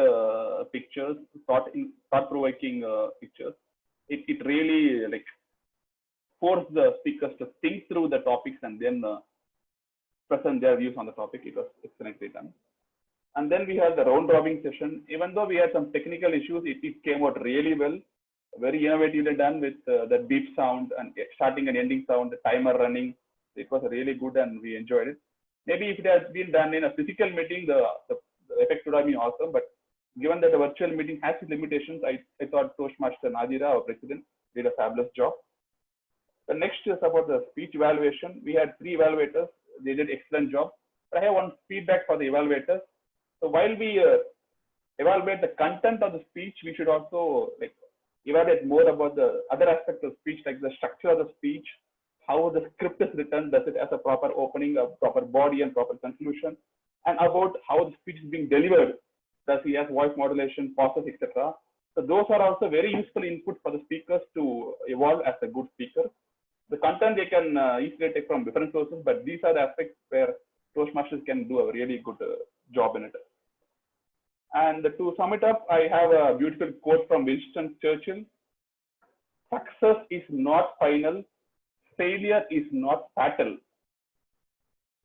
pictures, thought-provoking pictures. It really forced the speakers to think through the topics and then present their views on the topic. It was excellently done. And then we had the round robin session. Even though we had some technical issues, it came out really well. Very innovatively done with the beep sound and starting and ending sound, the timer running. It was really good and we enjoyed it. Maybe if it has been done in a physical meeting, the effect would have been awesome. But given that the virtual meeting has its limitations, I thought Toastmaster Nadira, our president, did a fabulous job. The next is about the speech evaluation. We had 3 evaluators. They did excellent job. But I have one feedback for the evaluators. So while we evaluate the content of the speech, we should also evaluate more about the other aspects of speech, like the structure of the speech, how the script is written, does it has a proper opening, a proper body and proper conclusion, and about how the speech is being delivered. Does he have voice modulation, pauses, etc. So those are also very useful input for the speakers to evolve as a good speaker. The content they can easily take from different sources, but these are the aspects where Toastmasters can do a really good job in it. And to sum it up, I have a beautiful quote from Winston Churchill. Success is not final. Failure is not fatal.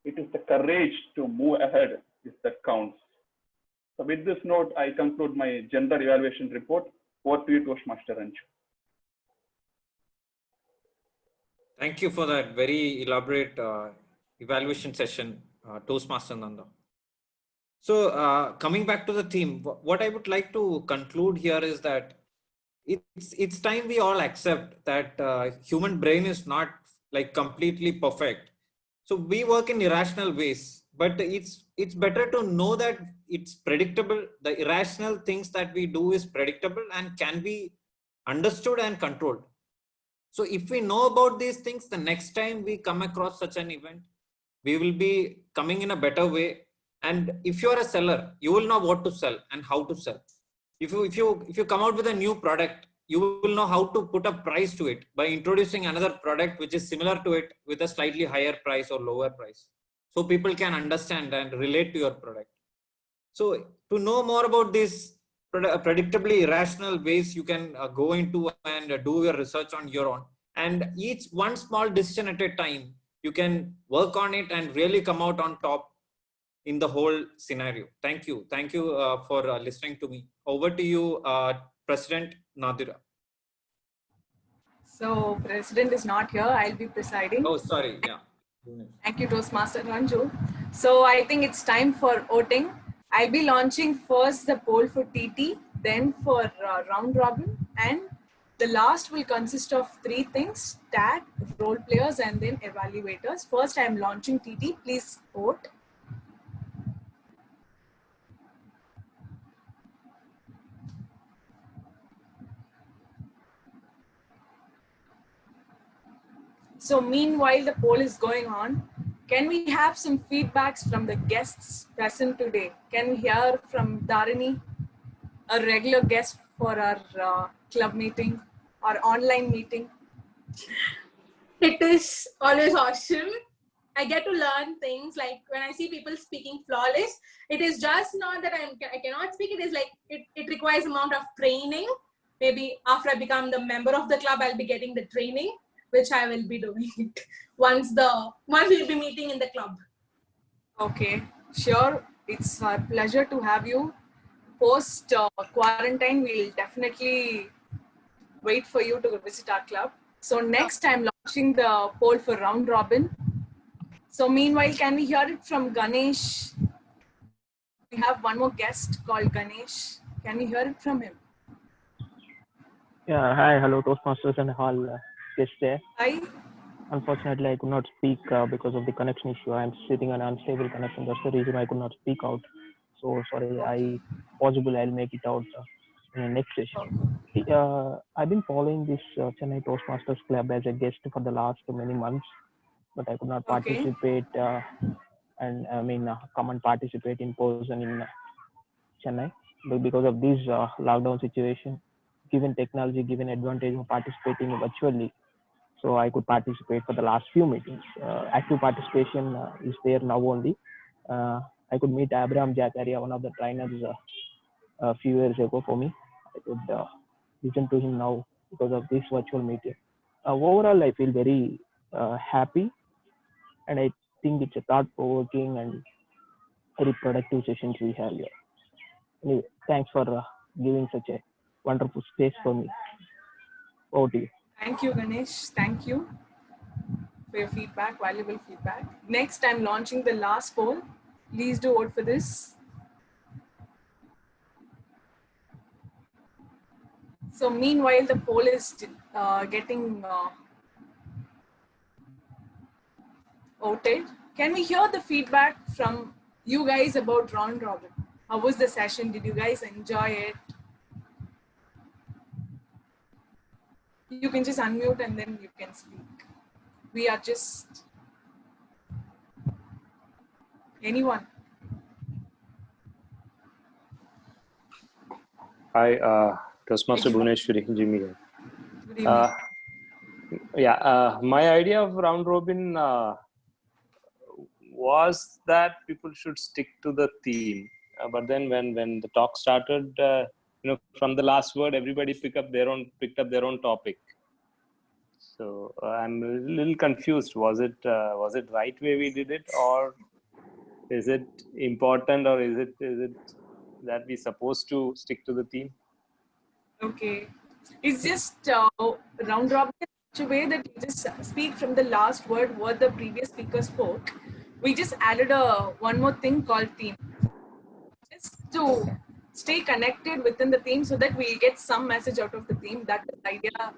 It is the courage to move ahead that counts. So with this note, I conclude my gender evaluation report. Over to you, Toastmaster Ranju. Thank you for that very elaborate evaluation session, Toastmaster Nanda. So coming back to the theme, what I would like to conclude here is that it's time we all accept that human brain is not like completely perfect. So we work in irrational ways, but it's better to know that it's predictable. The irrational things that we do is predictable and can be understood and controlled. So if we know about these things, the next time we come across such an event, we will be coming in a better way. And if you are a seller, you will know what to sell and how to sell. If you come out with a new product, you will know how to put a price to it by introducing another product which is similar to it with a slightly higher price or lower price. So people can understand and relate to your product. So to know more about these predictably irrational ways, you can go into and do your research on your own. And each one small decision at a time, you can work on it and really come out on top in the whole scenario. Thank you. Thank you for listening to me. Over to you, President Nadira. So President is not here. I'll be presiding. Oh, sorry. Yeah. Thank you, Toastmaster Ranju. So I think it's time for voting. I'll be launching first the poll for TT, then for round robin, and the last will consist of 3 things: tag, role players, and then evaluators. First, I'm launching TT. Please vote. So meanwhile, the poll is going on. Can we have some feedbacks from the guests present today? Can we hear from Dharini, a regular guest for our club meeting, our online meeting? It is always awesome. I get to learn things like when I see people speaking flawless, it is just not that I cannot speak. It is like it requires amount of training. Maybe after I become the member of the club, I'll be getting the training, which I will be doing once we'll be meeting in the club. Okay, sure. It's our pleasure to have you. Post quarantine, we'll definitely wait for you to visit our club. So next I'm launching the poll for round robin. So meanwhile, can we hear it from Ganesh? We have one more guest called Ganesh. Can we hear it from him? Yeah, hi, hello, Toastmasters and all guests there. Hi. Unfortunately, I could not speak because of the connection issue. I'm sitting on unstable connection. That's the reason I could not speak out. So sorry, I'll make it out in the next session. I've been following this Chennai Toastmasters Club as a guest for the last many months, but I could not participate come and participate in person in Chennai. But because of this lockdown situation, given technology, given advantage of participating virtually, so I could participate for the last few meetings. Active participation is there now only. I could meet Abraham Jakaria, one of the trainers, a few years ago for me. I could listen to him now because of this virtual meeting. Overall, I feel very happy, and I think it's a thought-provoking and very productive sessions we have here. Anyway, thanks for giving such a wonderful space for me. Over to you. Thank you, Ganesh. Thank you for your feedback, valuable feedback. Next, I'm launching the last poll. Please do vote for this. So meanwhile, the poll is getting voted. Can we hear the feedback from you guys about round robin? How was the session? Did you guys enjoy it? You can just unmute and then you can speak. We are just anyone. Hi, Toastmaster Bhuneshwari, Jimmy here. Good evening. My idea of round robin was that people should stick to the theme. But then when the talk started, from the last word, everybody picked up their own topic. So I'm a little confused. Was it right way we did it, or is it important, or is it that we supposed to stick to the theme? Okay, it's just round robin in such a way that you just speak from the last word what the previous speaker spoke. We just added one more thing called theme. to stay connected within the theme so that we'll get some message out of the theme. That is the idea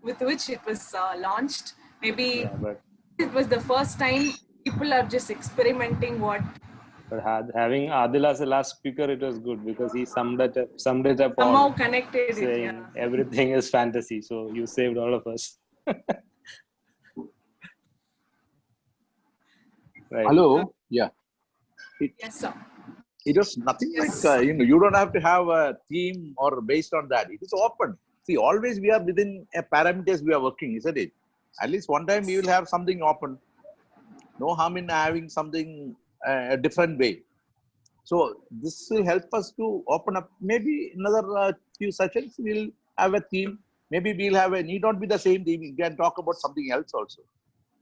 with which it was launched. Maybe Yeah, but it was the first time people are just experimenting what. but having Adil as the last speaker, it was good because he summed it up Somehow all, connected it, saying yeah. everything is fantasy. So you saved all of us. Right. Hello. Yeah. Yes, sir. It was nothing Yes. like, you don't have to have a theme or based on that. It is open. See, always we are within a parameters we are working, isn't it? At least one time we will have something open. No harm in having something a different way. So this will help us to open up. Maybe another few sessions we'll have a theme. Maybe we'll have need not be the same theme. We can talk about something else also.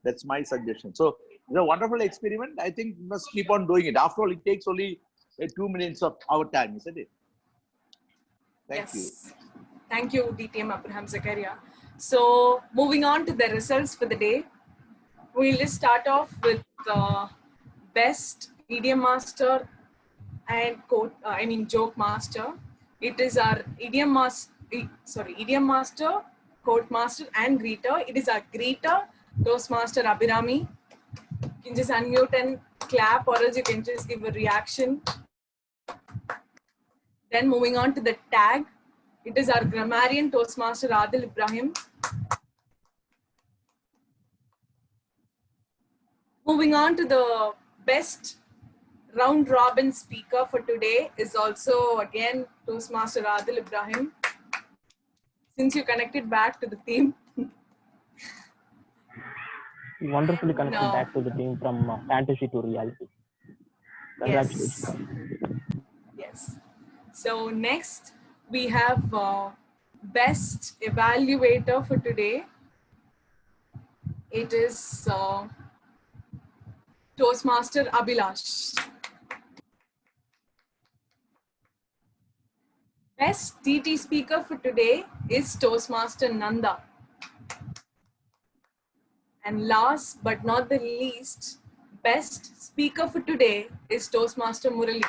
That's my suggestion. So it's a wonderful experiment. I think we must keep on doing it. After all, it takes only 2 minutes of our time, isn't it? Thank you. Thank you, DTM Abraham Zakaria. So moving on to the results for the day, we'll just start off with best idiom master and joke master. It is our idiom master, quote master, and greeter. It is our greeter, Toastmaster Abhirami. You can just unmute and clap, or else you can just give a reaction. Then moving on to the tag, it is our grammarian, Toastmaster Adil Ibrahim. Moving on to the best round robin speaker for today is also again Toastmaster Adil Ibrahim. Since you connected back to the theme. Wonderfully connected No. back to the team from fantasy to reality. Congratulations. Yes. So next we have best evaluator for today. It is Toastmaster Abhilash. Best TT speaker for today is Toastmaster Nanda. And last but not the least, best speaker for today is Toastmaster Murali.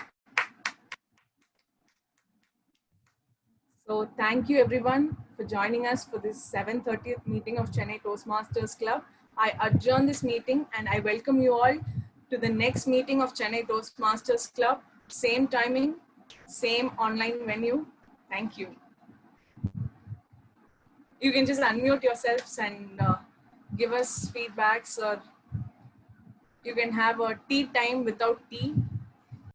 So thank you everyone for joining us for this 7:30th meeting of Chennai Toastmasters Club. I adjourn this meeting and I welcome you all to the next meeting of Chennai Toastmasters Club. Same timing, same online venue. Thank you. You can just unmute yourselves and give us feedbacks, or you can have a tea time without tea.